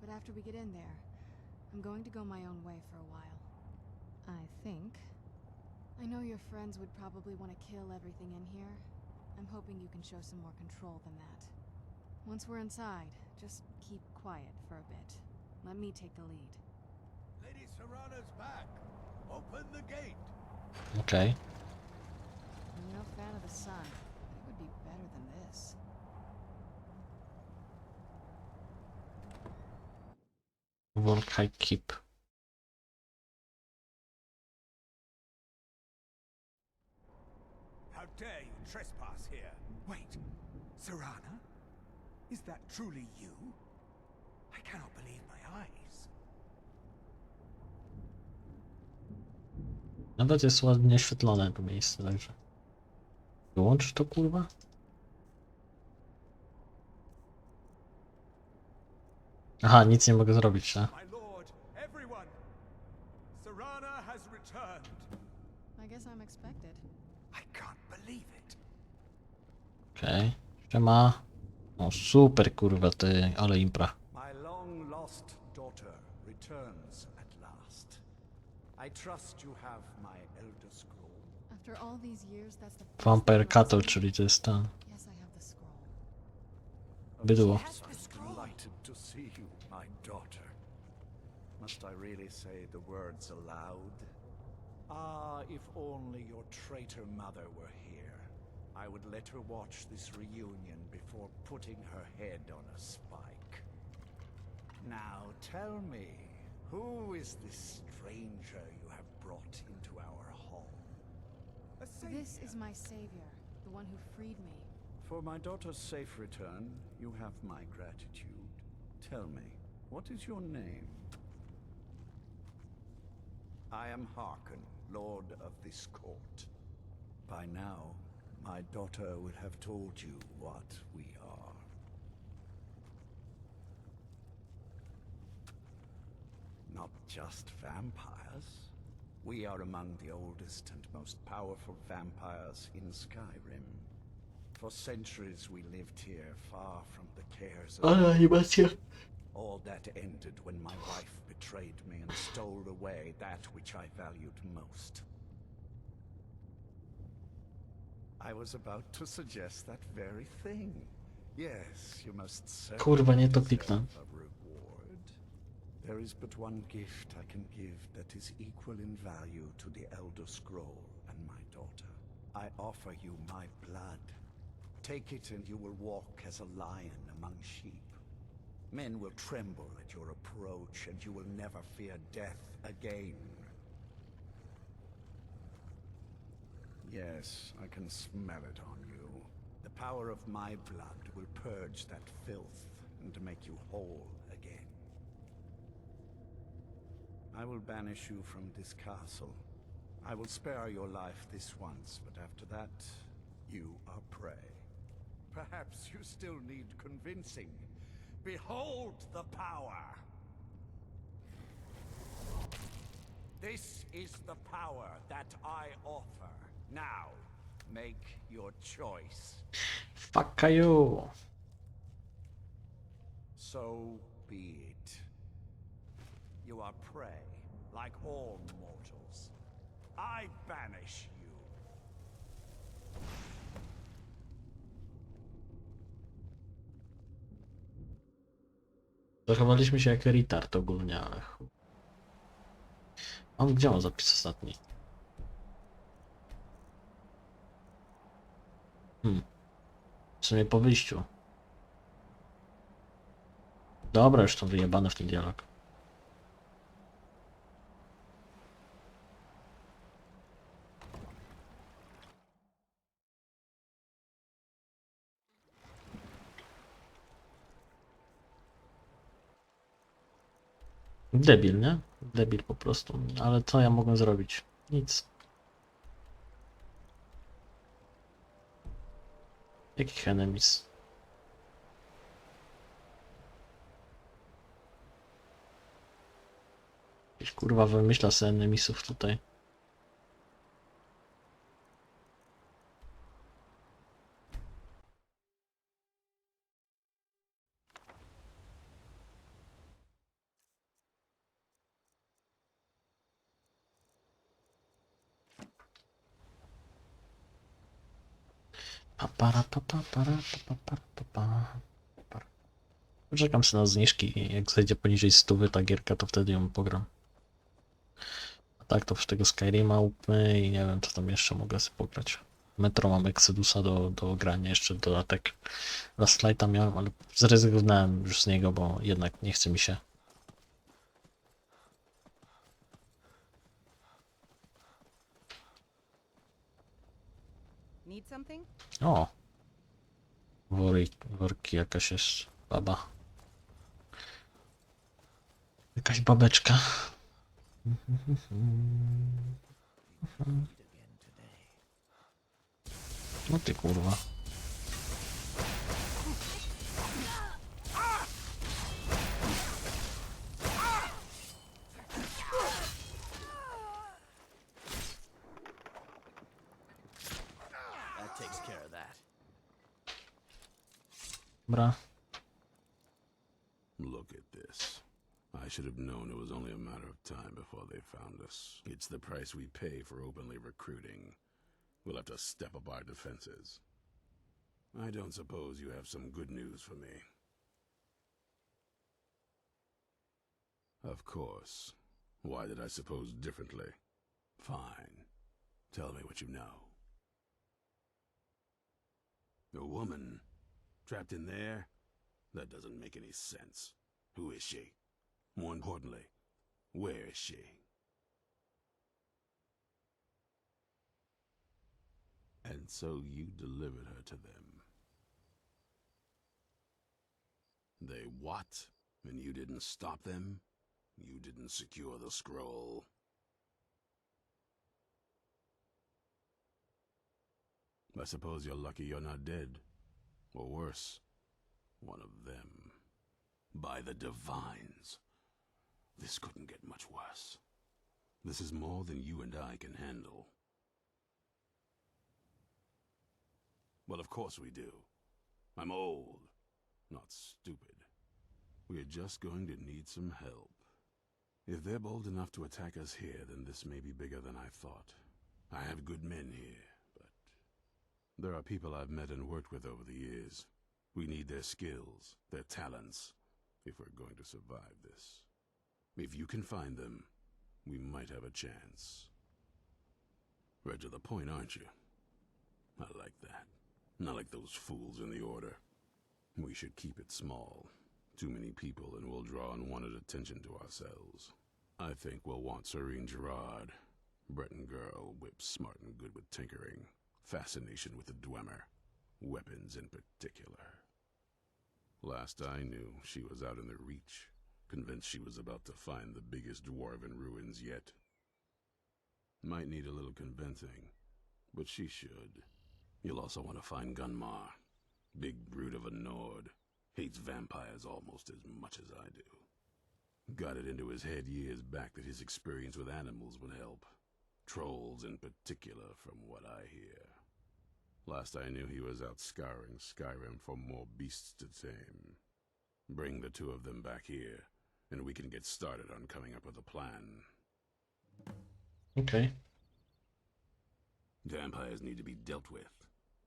but after we get in there, I'm going to go my own way for a while. I think. I know your friends would probably want to kill everything in here. I'm hoping you can show some more control than that. Once we're inside, just keep quiet for a bit. Let me take the lead. Lady Serrana's back. Open the gate. Okej. I'm no fan of the sun. It would be better than this. Volkai Keep. How dare you trespass here? Wait, Serrana? Is that truly you? I cannot believe my eyes. Nawet jest ładnie oświetlone to miejsce, także... Wyłączysz to kurwa? Aha, nic nie mogę zrobić, tak? My lord, everyone! Serrana has returned. I guess I'm expected. I can't believe it. Okej. Siema. O super kurwa ty, ale impra. My long lost daughter returns at last. I trust you have my Elder Scroll. After all these years, that's the first Vampire thing I've Cattle, seen. czyli to jest ten Yes, I have the scroll. bydło. I'm delighted to see you, my daughter. Must I really say the words aloud? Ah, if only your traitor mother were here. I would let her watch this reunion before putting her head on a spike. Now tell me, who is this stranger you have brought into our home? This is my savior, the one who freed me. For my daughter's safe return, you have my gratitude. Tell me, what is your name? I am Harkon, Lord of this court. By now, my daughter will have told you what we are. Not just vampires. We are among the oldest and most powerful vampires in Skyrim. For centuries we lived here, far from the cares of... All that ended when my wife betrayed me and stole away that which I valued most. I was about to suggest that very thing. Yes, you must Kurwa, nie to deserve kliknę. a reward. There is but one gift I can give that is equal in value to the Elder Scroll and my daughter. I offer you my blood. Take it and you will walk as a lion among sheep. Men will tremble at your approach and you will never fear death again. Yes, I can smell it on you. The power of my blood will purge that filth and make you whole again. I will banish you from this castle. I will spare your life this once, but after that, you are prey. Perhaps you still need convincing. Behold the power! This is the power that I offer. Now, make your choice. Fuck you. So be it. You are prey, like all mortals. I banish you. Zachowaliśmy się jak retard ogólnie, ale chuj. Gdzie mam zapis ostatni? W sumie po wyjściu. Dobra, już tam wyjebane w ten dialog. Debil, nie? Debil po prostu. Ale co ja mogę zrobić? Nic. Jakich enemies? Jakiś kurwa wymyśla sobie enemiesów tutaj. Poczekam sobie na zniżki i jak zejdzie poniżej 100 ta gierka, to wtedy ją pogram. A tak to w tego Skyrima upmy i nie wiem co tam jeszcze mogę sobie pograć. Metro mam Exodusa do grania, jeszcze dodatek. Last Lighta miałem, ale zrezygnowałem już z niego, bo jednak nie chce mi się. Need something? O! Worki jakaś jest baba. Jakaś babeczka. No ty kurwa. That takes care of that. Dobra. Look at this. I should have known it was only a matter of time before they found us. It's the price we pay for openly recruiting. We'll have to step up our defenses. I don't suppose you have some good news for me. Of course. Why did I suppose differently? Fine. Tell me what you know. A woman? Trapped in there? That doesn't make any sense. Who is she? More importantly, where is she? And so you delivered her to them. They what? And you didn't stop them? You didn't secure the scroll? I suppose you're lucky you're not dead. Or worse, one of them. By the Divines. This couldn't get much worse. This is more than you and I can handle. Well, of course we do. I'm old, not stupid. We're just going to need some help. If they're bold enough to attack us here, then this may be bigger than I thought. I have good men here, but there are people I've met and worked with over the years. We need their skills, their talents, if we're going to survive this. If you can find them, we might have a chance. Right to the point, aren't you? I like that. Not like those fools in the Order. We should keep it small. Too many people and we'll draw unwanted attention to ourselves. I think we'll want Serene Gerard. Breton girl, whip smart and good with tinkering. Fascination with the Dwemer. Weapons in particular. Last I knew, she was out in the Reach, convinced she was about to find the biggest dwarven ruins yet. Might need a little convincing, but she should. You'll also want to find Gunmar. Big brute of a Nord. Hates vampires almost as much as I do. Got it into his head years back that his experience with animals would help. Trolls in particular, from what I hear. Last I knew he was out scouring Skyrim for more beasts to tame. Bring the two of them back here, and we can get started on coming up with a plan. Okay. Vampires need to be dealt with.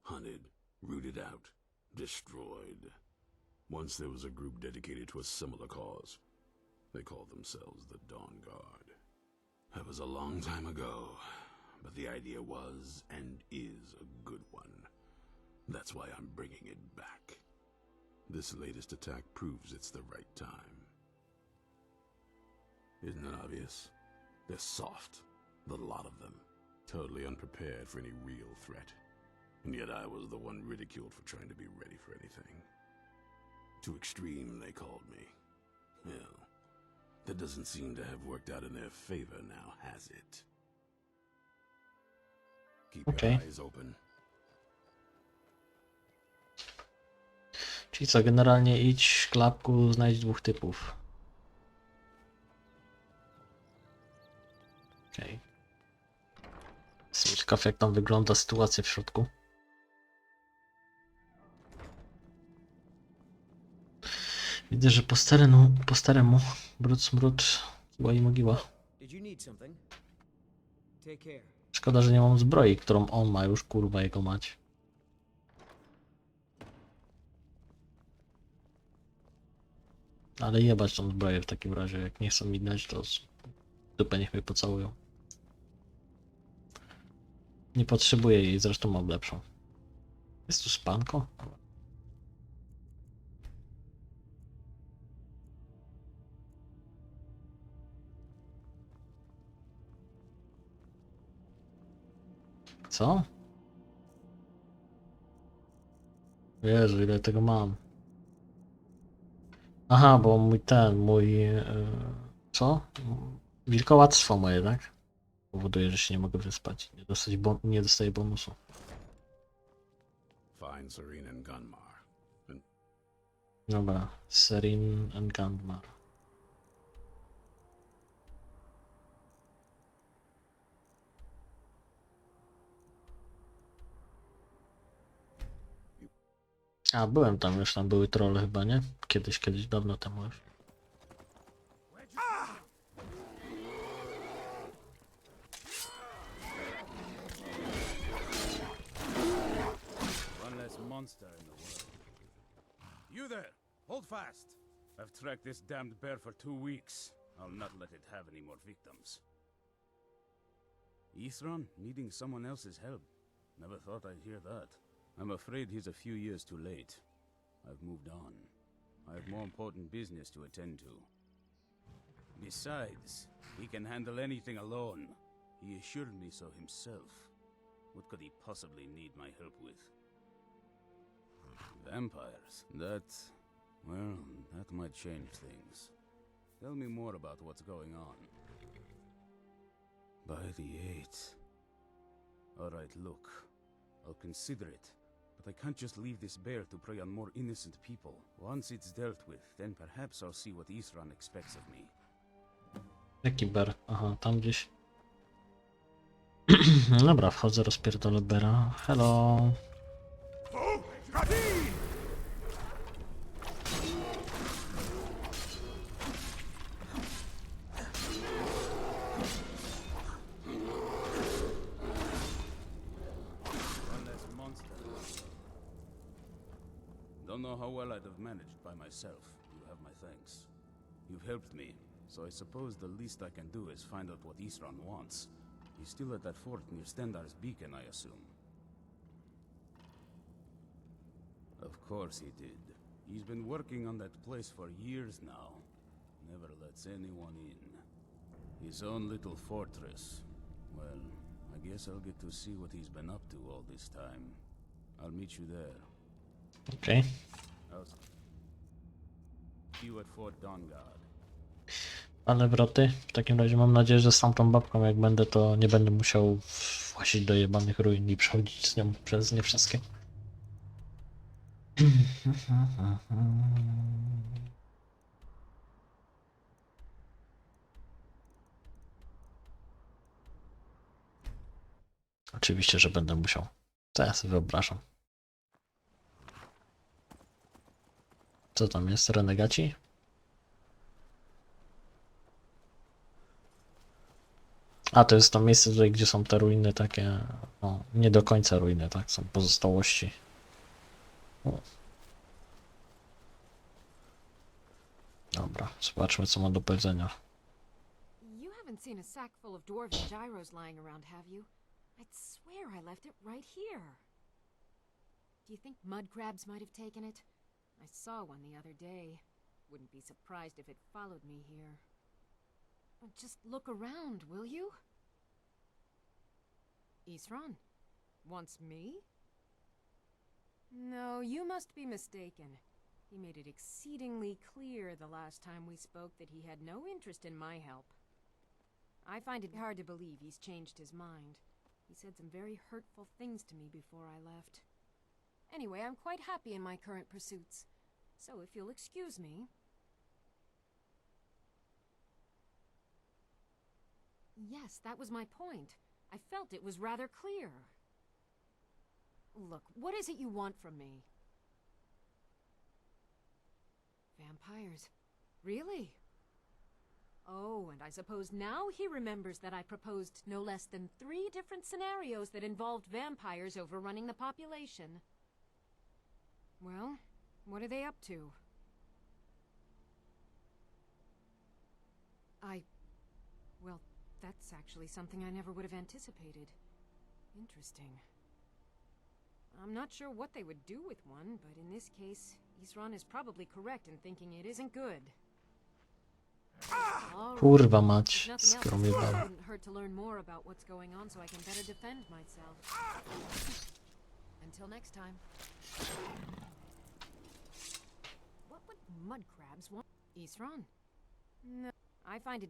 Hunted, rooted out, destroyed. Once there was a group dedicated to a similar cause. They called themselves the Dawn Guard. That was a long time ago, but the idea was and is a good one. That's why I'm bringing it back. This latest attack proves it's the right time. Isn't it obvious? They're soft, the lot of them. Totally unprepared for any real threat. And yet I was the one ridiculed for trying to be ready for anything. Too extreme, they called me. Well, that doesn't seem to have worked out in their favor now, has it? Keep your eyes open. Czyli co, generalnie idź, klapku, znajdź dwóch typów. Okej. Jestem ciekaw, jak tam wygląda sytuacja w środku. Widzę, że po staremu brud smród, była i mogiła. Szkoda, że nie mam zbroi, którą on ma już, kurwa jego mać. Ale jebać tą zbroję w takim razie, jak nie chcą mi dać, to dupę niech mnie pocałują. Nie potrzebuję jej, zresztą mam lepszą. Jest tu spanko? Co? Jezu, ile tego mam. Aha, bo mój co? Wilkołactwo moje, tak? Powoduje, że się nie mogę wyspać. Nie dostaję bonusu. Find Serene and Gunmar. Dobra, Serene and Gunmar. A, byłem tam już, tam były trolle chyba, nie? Kiedyś, dawno temu już. One less monster in the world. You there! Hold fast! I've tracked this damned bear for 2 weeks. I'll not let it have any more victims. Ithron needing someone else's help. Never thought I'd hear that. I'm afraid he's a few years too late. I've moved on. I have more important business to attend to. Besides, he can handle anything alone. He assured me so himself. What could he possibly need my help with? Vampires? Well, that might change things. Tell me more about what's going on. By the 8th. Alright, look. I'll consider it. But I can't just leave this bear to prey on more innocent people. Once it's dealt with, then perhaps I'll see what Ithran expects of me. Jaki ber? Aha, tam gdzieś. Dobra, wchodzę, rozpierdolę bera. Hello. Don't know how well I'd have managed by myself. You have my thanks. You've helped me, so I suppose the least I can do is find out what Ithran wants. He's still at that fort near Stendar's beacon, I assume. Of course he did. He's been working on that place for years now. Never lets anyone in. His own little fortress. Well, I guess I'll get to see what he's been up to all this time. I'll meet you there. Okej. I'll see you at Fort Dawnguard. Ale wroty. W takim razie mam nadzieję, że z tamtą babką jak będę, to nie będę musiał włazić do jebanych ruin i przechodzić z nią przez nie wszystkie. Oczywiście, że będę musiał. To ja sobie wyobrażam. Co tam jest? Renegaci? A, to jest to miejsce tutaj, gdzie są te ruiny takie, no, nie do końca ruiny, tak? Są pozostałości. O. Dobra, zobaczmy, co ma do powiedzenia. You haven't seen a sack full of dwarven gyros lying around, have you? I'd swear I left it right here. Do you think mud crabs might have taken it? I saw one the other day. Wouldn't be surprised if it followed me here. Just look around, will you? Isran? Wants me? No, you must be mistaken. He made it exceedingly clear the last time we spoke that he had no interest in my help. I find it hard to believe he's changed his mind. He said some very hurtful things to me before I left. Anyway, I'm quite happy in my current pursuits. So if you'll excuse me... Yes, that was my point. I felt it was rather clear. Look, what is it you want from me? Vampires. Really? Oh, and I suppose now he remembers that I proposed no less than 3 different scenarios that involved vampires overrunning the population. Well, what are they up to? Well, that's actually something I never would have anticipated. Interesting. I'm not sure what they would do with one, but in this case, Isran is probably correct in thinking it isn't good. Kurwa mać, It skromiewałem. wouldn't hurt to learn more about what's going on so I can better defend myself. Until next time. What would mud crabs want? Isran? No, I find it...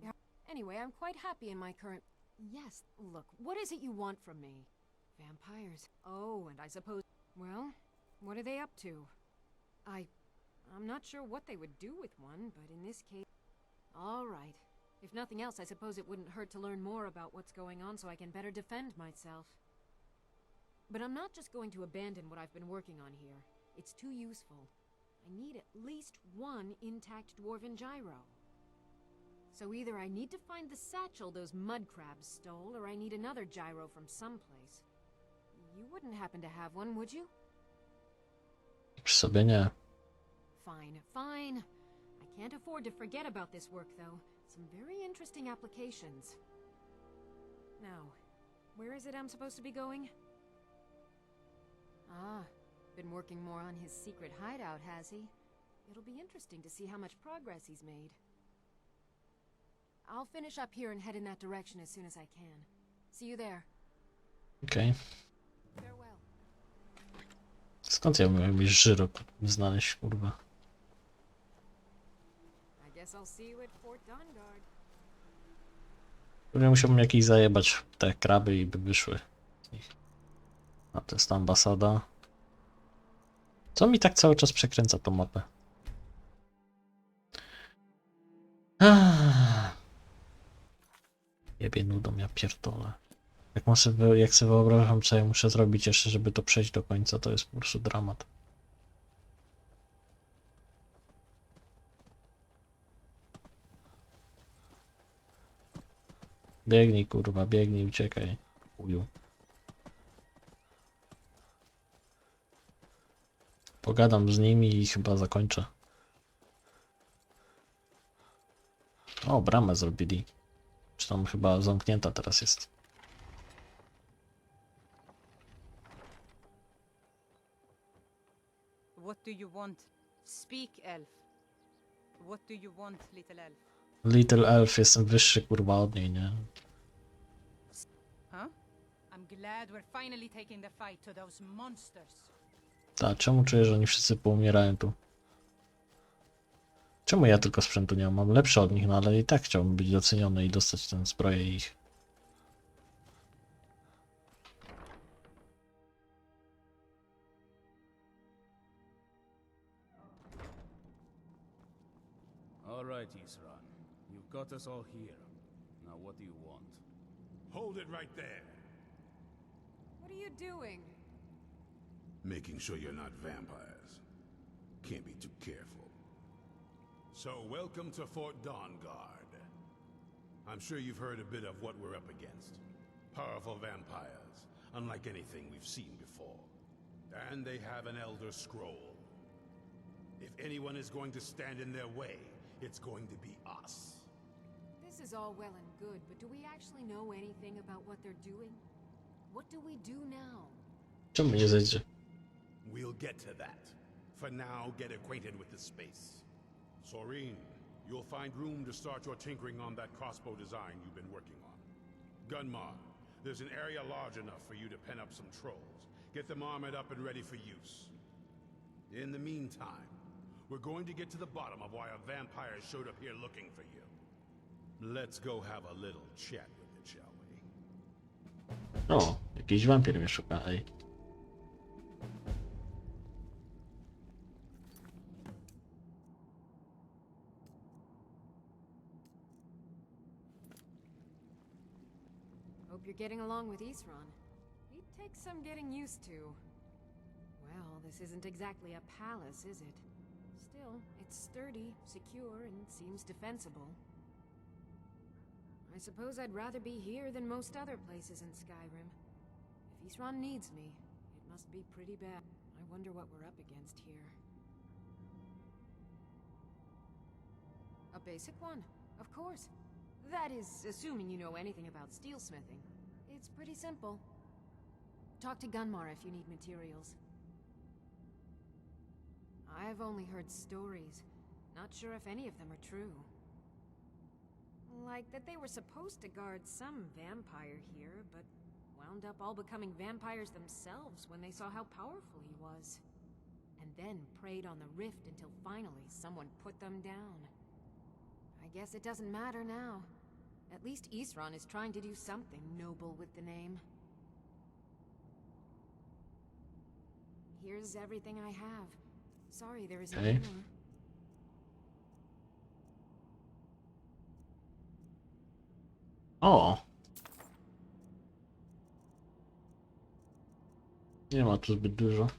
Anyway, I'm quite happy in my current... Yes, look, what is it you want from me? Vampires. Oh, and I suppose... Well, what are they up to? I'm not sure what they would do with one, but in this case... All right. If nothing else, I suppose it wouldn't hurt to learn more about what's going on so I can better defend myself. But I'm not just going to abandon what I've been working on here. It's too useful. I need at least one intact dwarven gyro. So either I need to find the satchel those mud crabs stole, or I need another gyro from someplace. You wouldn't happen to have one, would you? Przy sobie nie. Fine, fine. I can't afford to forget about this work, though. Some very interesting applications. Now, where is it I'm supposed to be going? Ah, been working more on his secret hideout, has he? It'll be interesting to see how much progress he's made. I'll finish up here and head in that direction as soon as I can. See you there. Okej. Farewell. Skąd ja miałem jakieś żyro znaleźć, kurwa? I guess I'll see you at Fort Dawnguard. Pewnie musiałbym jakieś zajebać te kraby i by wyszły z nich. A to jest ta ambasada. Co mi tak cały czas przekręca tą mapę? Jebie nudą, ja pierdolę. Jak sobie wyobrażam, co ja muszę zrobić jeszcze, żeby to przejść do końca, to jest po prostu dramat. Biegnij, kurwa, biegnij, uciekaj. Uju. Pogadam z nimi i chyba zakończę. O, bramę zrobili. Czy tam chyba zamknięta teraz jest. What do you want? Speak, elf. What do you want, little elf? Little Elf, jestem wyższy, kurwa, od niej, nie? Huh? I'm glad we're finally taking the fight to those monsters. Ta, czemu czuję, że oni wszyscy poumierają tu? Czemu ja tylko sprzętu nie mam? Mam lepszy od nich, no ale i tak chciałbym być doceniony i dostać tę zbroję ich. All right, Isran. You've got us all here. Now what do you want? Hold it right there. What are you doing? Making sure you're not vampires. Can't be too careful. So, welcome to Fort Dawnguard. I'm sure you've heard a bit of what we're up against. Powerful vampires, unlike anything we've seen before. And they have an Elder Scroll. If anyone is going to stand in their way, it's going to be us. This is all well and good, but do we actually know anything about what they're doing? What do we do now? Czemu nie zejdzie? We'll get to that. For now, get acquainted with the space. Soreen, you'll find room to start your tinkering on that crossbow design you've been working on. Gunmar, there's an area large enough for you to pen up some trolls. Get them armored up and ready for use. In the meantime, we're going to get to the bottom of why a vampire showed up here looking for you. Let's go have a little chat with it, shall we? O, jakiś wampir mnie szuka, ej. Hope you're getting along with Isran. He'd take some getting used to. Well, this isn't exactly a palace, is it? Still, it's sturdy, secure, and seems defensible. I suppose I'd rather be here than most other places in Skyrim. If Isran needs me, it must be pretty bad. I wonder what we're up against here. A basic one, of course. That is, assuming you know anything about steelsmithing. It's pretty simple. Talk to Gunmar if you need materials. I've only heard stories. Not sure if any of them are true. Like that they were supposed to guard some vampire here, but wound up all becoming vampires themselves when they saw how powerful he was. And then preyed on the rift until finally someone put them down. I guess it doesn't matter now. At least Isran is trying to do something noble with the name. Here's everything I have. Sorry there isn't Okay. more. O! Nie ma tu zbyt dużo.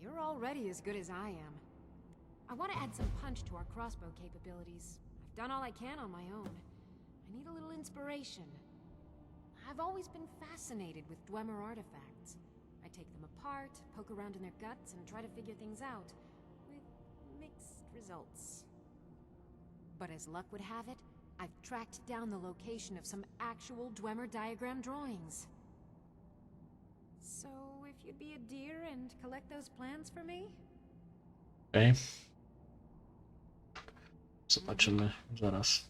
You're already as good as I am. I want to add some punch to our crossbow capabilities. I've done all I can on my own. I need a little inspiration. I've always been fascinated with Dwemer artifacts. I take them apart, poke around in their guts, and try to figure things out, with mixed results. But as luck would have it, I've tracked down the location of some actual Dwemer diagram drawings. So, if you'd be a dear and collect those plans for me? Okej. Zobaczymy zaraz.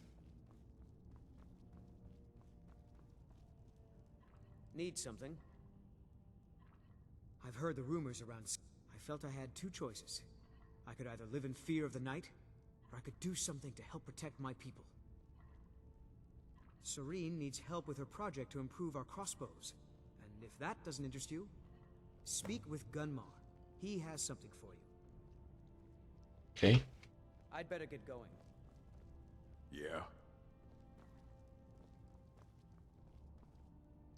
Need something? I've heard the rumors around. I felt I had two choices. I could either live in fear of the night, or I could do something to help protect my people. Serene needs help with her project to improve our crossbows. And if that doesn't interest you, speak with Gunmar. He has something for you. Okej. I'd better get going. Yeah?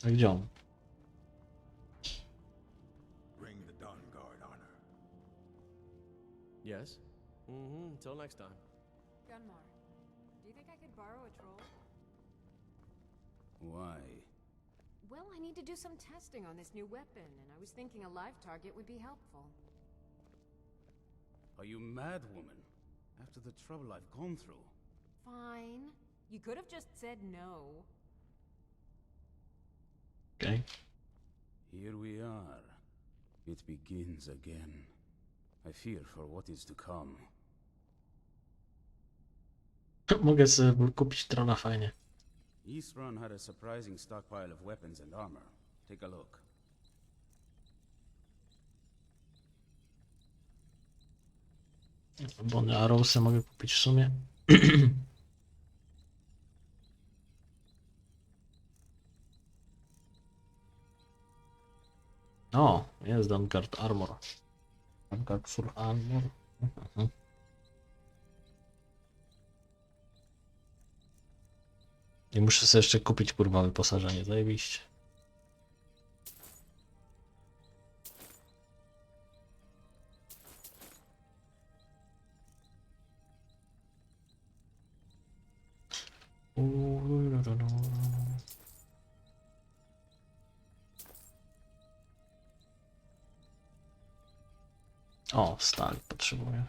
A gdzie on? Bring the Dawn Guard honor. Yes? Mm-hmm. Until next time. Gunmar, do you think I could borrow a troll? Why? Well, I need to do some testing on this new weapon, and I was thinking a live target would be helpful. Are you mad, woman? After the trouble I've gone through. Fine. You could have just said no. Okej. Here we are. It begins again. I fear for what is to come. Mogę sobie kupić trona fajnie. Isran had a surprising stockpile of weapons and armor. Take a look. Bony Arrowsy mogę kupić w sumie. O, jest Dankard Armor. Dankard Full Armor. Mhm. I muszę sobie jeszcze kupić kurwa wyposażenie, zajebiście. O, stali potrzebuję.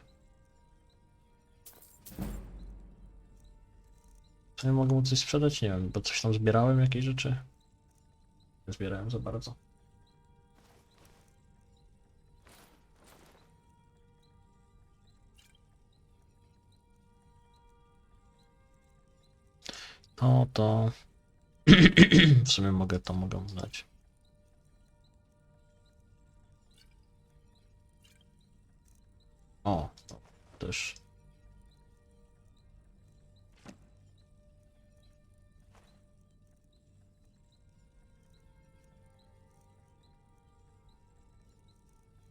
Czy nie mogę mu coś sprzedać? Nie wiem, bo coś tam zbierałem, jakieś rzeczy. Nie zbierałem za bardzo. To... W sumie mogę dać. O, też.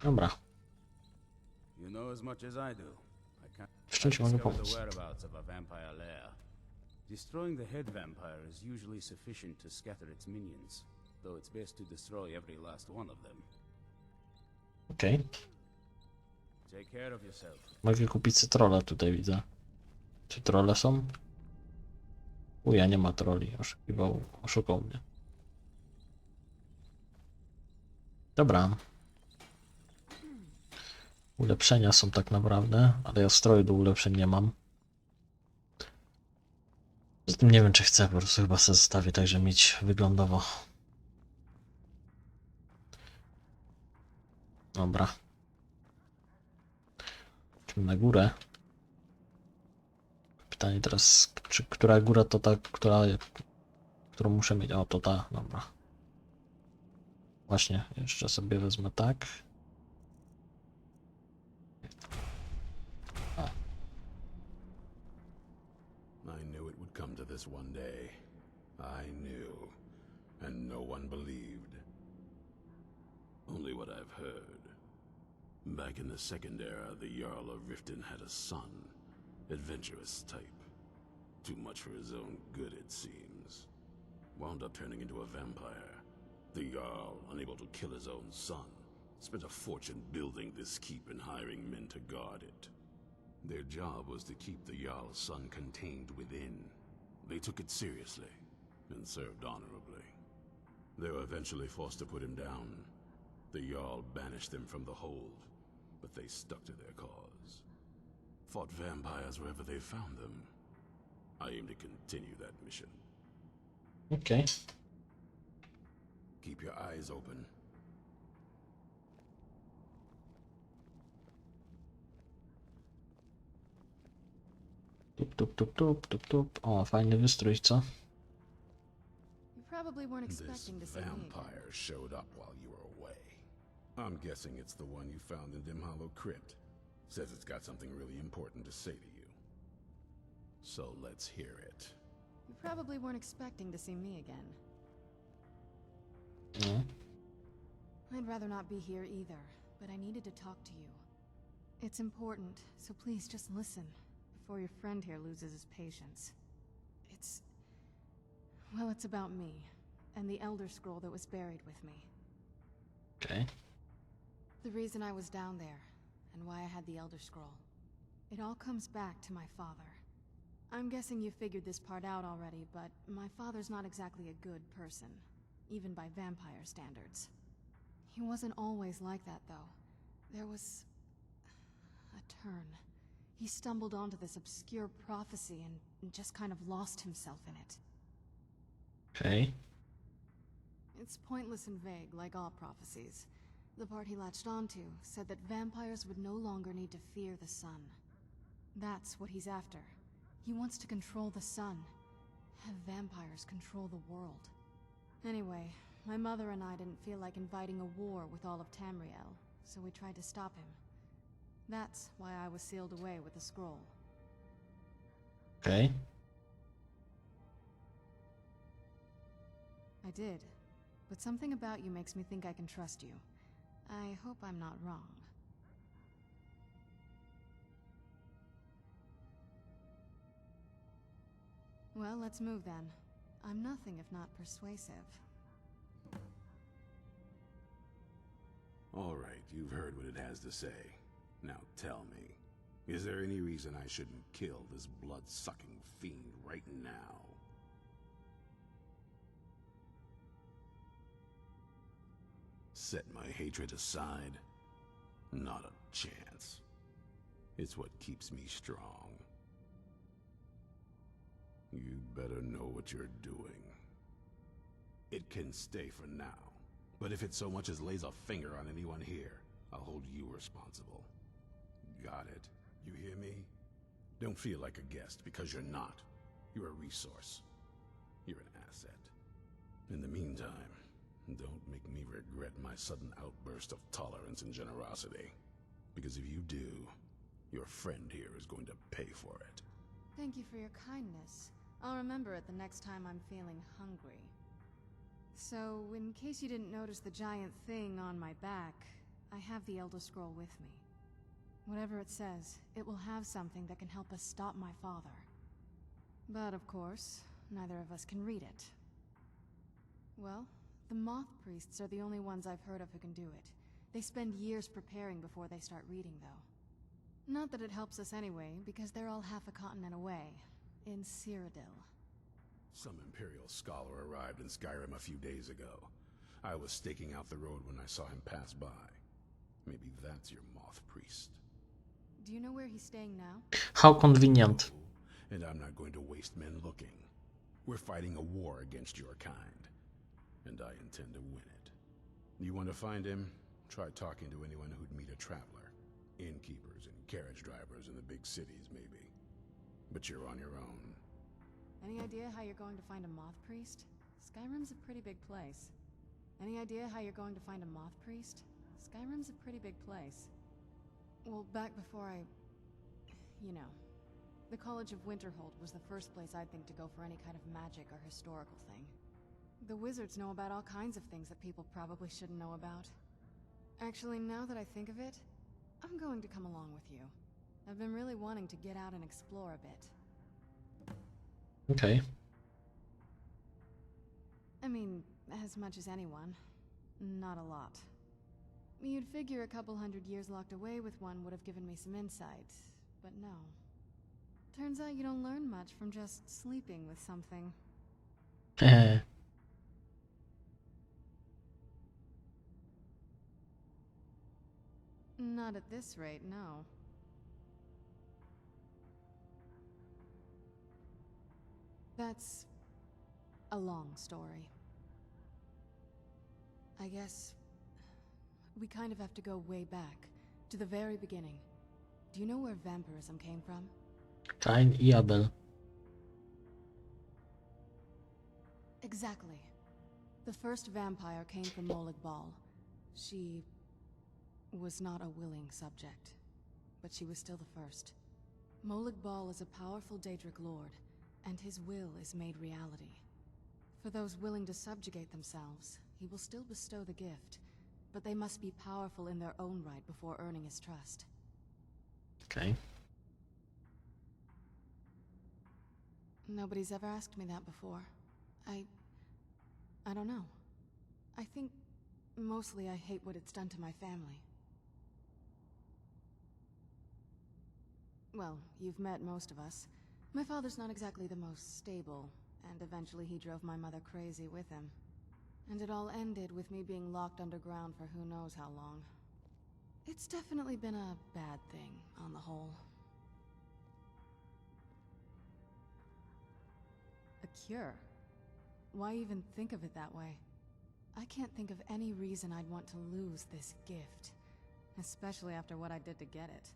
Dobra. You know as much as I do. I can't W czym ci mogę discover the pomóc? whereabouts of a vampire lair. Destroying the head vampire is usually sufficient to scatter its minions, though it's best to destroy every last one of them. Okej. Take care of yourself. Mogę kupić sobie trolla tutaj, widzę. Czy trolle są? Uja, nie ma troli. Oszukał mnie. Dobra. Ulepszenia są tak naprawdę, ale ja stroju do ulepszeń nie mam. Z tym nie wiem, czy chcę, po prostu chyba sobie zostawię tak, żeby mieć wyglądowo. Dobra. Idźmy na górę. Pytanie teraz, czy która góra to ta, którą muszę mieć? O, to ta, dobra. Właśnie, jeszcze sobie wezmę tak. I knew it would come to this one day. I knew. And no one believed. Only what I've heard. Back in the Second Era, the Jarl of Riften had a son. Adventurous type. Too much for his own good, it seems. Wound up turning into a vampire. The Jarl, unable to kill his own son, spent a fortune building this keep and hiring men to guard it. Their job was to keep the Jarl's son contained within. They took it seriously and served honorably. They were eventually forced to put him down. The Jarl banished them from the hold, but they stuck to their cause. Fought vampires wherever they found them. I aim to continue that mission. Okay. Keep your eyes open. Tup, tup, tup, tup, tup, tup. O, fajny wystrój, co? You probably weren't This expecting to see me again. vampire showed up while you were away. I'm guessing it's the one you found in Dim Hollow Crypt. Says it's got something really important to say to you. So let's hear it. You probably weren't expecting to see me again. No. I'd rather not be here either, but I needed to talk to you. It's important, so please just listen, before your friend here loses his patience. Well, it's about me, and the Elder Scroll that was buried with me. Okay. The reason I was down there, and why I had the Elder Scroll. It all comes back to my father. I'm guessing you figured this part out already, but my father's not exactly a good person, even by vampire standards. He wasn't always like that, though. There was a turn. He stumbled onto this obscure prophecy and just kind of lost himself in it. Okay. It's pointless and vague, like all prophecies. The part he latched onto said that vampires would no longer need to fear the sun. That's what he's after. He wants to control the sun. Have vampires control the world. Anyway, my mother and I didn't feel like inviting a war with all of Tamriel, so we tried to stop him. That's why I was sealed away with the scroll. Okay. I did. But something about you makes me think I can trust you. I hope I'm not wrong. Well, let's move then. I'm nothing if not persuasive. All right, you've heard what it has to say. Now tell me, is there any reason I shouldn't kill this blood-sucking fiend right now? Set my hatred aside? Not a chance. It's what keeps me strong. You better know what you're doing. It can stay for now, but if it so much as lays a finger on anyone here, I'll hold you responsible. Got it? You hear me? Don't feel like a guest, because you're not. You're a resource. asset. In the meantime, don't make me regret my sudden outburst of tolerance and generosity. Because if you do, your friend here is going to pay for it. Thank you for your kindness. I'll remember it the next time I'm feeling hungry. So, in case you didn't notice the giant thing on my back, I have the Elder Scroll with me. Whatever it says, it will have something that can help us stop my father. But of course, neither of us can read it. Well, the Moth Priests are the only ones I've heard of who can do it. They spend years preparing before they start reading, though. Not that it helps us anyway, because they're all half a continent away, in Cyrodiil. Some Imperial scholar arrived in Skyrim a few days ago. I was staking out the road when I saw him pass by. Maybe that's your Moth Priest. Do you know where he's staying now? How convenient. And I'm not going to waste men looking. We're fighting a war against your kind. And I intend to win it. You want to find him? Try talking to anyone who'd meet a traveler. Innkeepers and carriage drivers in the big cities, maybe. But you're on your own. Any idea how you're going to find a Moth Priest? Skyrim's a pretty big place. Any idea how you're going to find a Moth Priest? Skyrim's a pretty big place. Well, back before you know. The College of Winterhold was the first place I'd think to go for any kind of magic or historical thing. The wizards know about all kinds of things that people probably shouldn't know about. Actually, now that I think of it, I'm going to come along with you. I've been really wanting to get out and explore a bit. Okay. I mean, as much as anyone. Not a lot. You'd figure a couple 100 years locked away with one would have given me some insight, but no. Turns out you don't learn much from just sleeping with something. Not at this rate, no. That's a long story. I guess we kind of have to go way back, to the very beginning. Do you know where vampirism came from? Kain i Abel. Exactly. The first vampire came from Molag Bal. She was not a willing subject, but she was still the first. Molag Bal is a powerful Daedric lord, and his will is made reality. For those willing to subjugate themselves, he will still bestow the gift, but they must be powerful in their own right before earning his trust. Okay. Nobody's ever asked me that before. I don't know. I think mostly I hate what it's done to my family. Well, you've met most of us. My father's not exactly the most stable, and eventually he drove my mother crazy with him. And it all ended with me being locked underground for who knows how long. It's definitely been a bad thing, on the whole. A cure? Why even think of it that way? I can't think of any reason I'd want to lose this gift, especially after what I did to get it.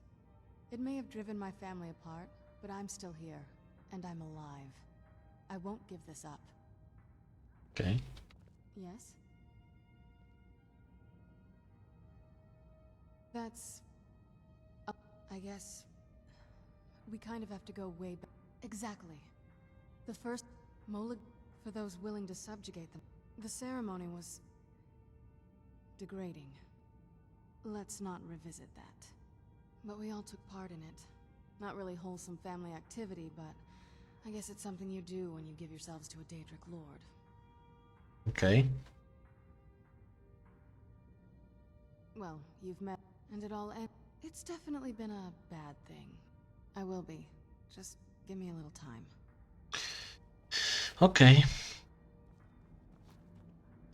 It may have driven my family apart, but I'm still here, and I'm alive. I won't give this up. Okay. Yes? That's... I guess... we kind of have to go way back. Exactly. The first Molag... for those willing to subjugate them. The ceremony was... degrading. Let's not revisit that. But we all took part in it. Not really wholesome family activity, but I guess it's something you do when you give yourselves to a Daedric lord. Okay. Well, you've met, and it all it's definitely been a bad thing. I will be. Just give me a little time. Okej.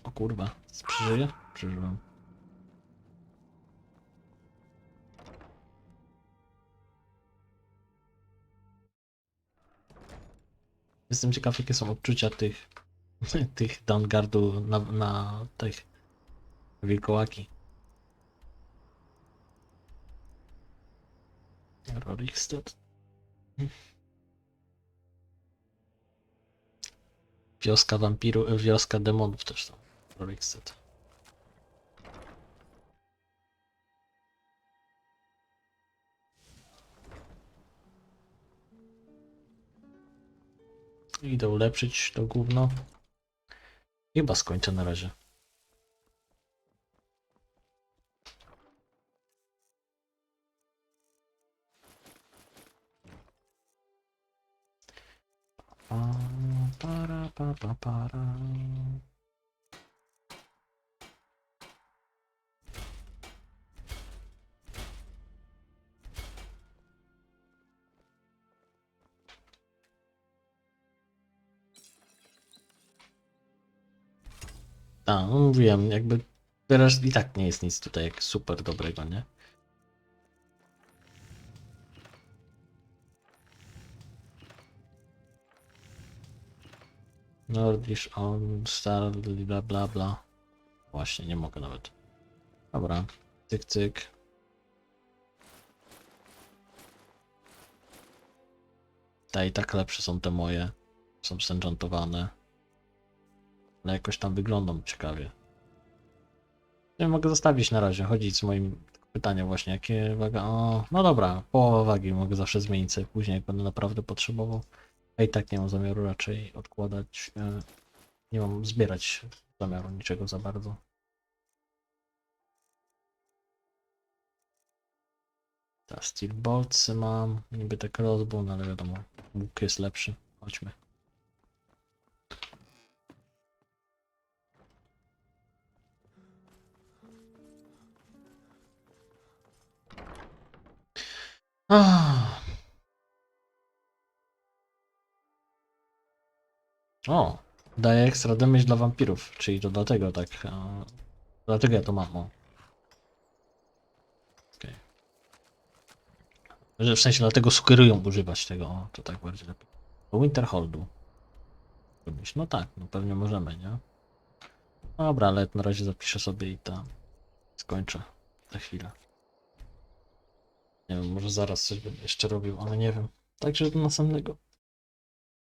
O kurwa. Przeżyję? Przeżyłem. Jestem ciekaw, jakie są odczucia tych downgardu na tych wilkołaki. Rorikstead. Wioska wampirów, wioska demonów też tam. Rorikset. Idę ulepszyć to gówno. Chyba skończę na razie. Para. No mówiłem, jakby teraz i tak nie jest nic tutaj jak super dobrego, nie? Nordish on, Star, bla bla bla. Właśnie, nie mogę nawet. Dobra, cyk cyk. I tak lepsze są te moje. Są zenchantowane. Ale jakoś tam wyglądam ciekawie. Nie mogę zostawić na razie, chodzić z moim pytaniem właśnie, jakie waga... O, no dobra, połowa wagi mogę zawsze zmienić sobie później, jak będę naprawdę potrzebował. A i tak nie mam zamiaru raczej odkładać, nie mam zbierać zamiaru niczego za bardzo. Ta Steel Boltsy mam, niby tak crossbow, no ale wiadomo, łuk jest lepszy. Chodźmy. O, daje ekstra damage dla wampirów, czyli to dlatego tak, dlatego ja to mam, o. Okay. Że w sensie dlatego sugerują używać tego, o, to tak bardziej lepiej. Do Winterholdu. No tak, no pewnie możemy, nie? Dobra, ale na razie zapiszę sobie i tam skończę za chwilę. Nie wiem, może zaraz coś będę jeszcze robił, ale nie wiem. Także do następnego.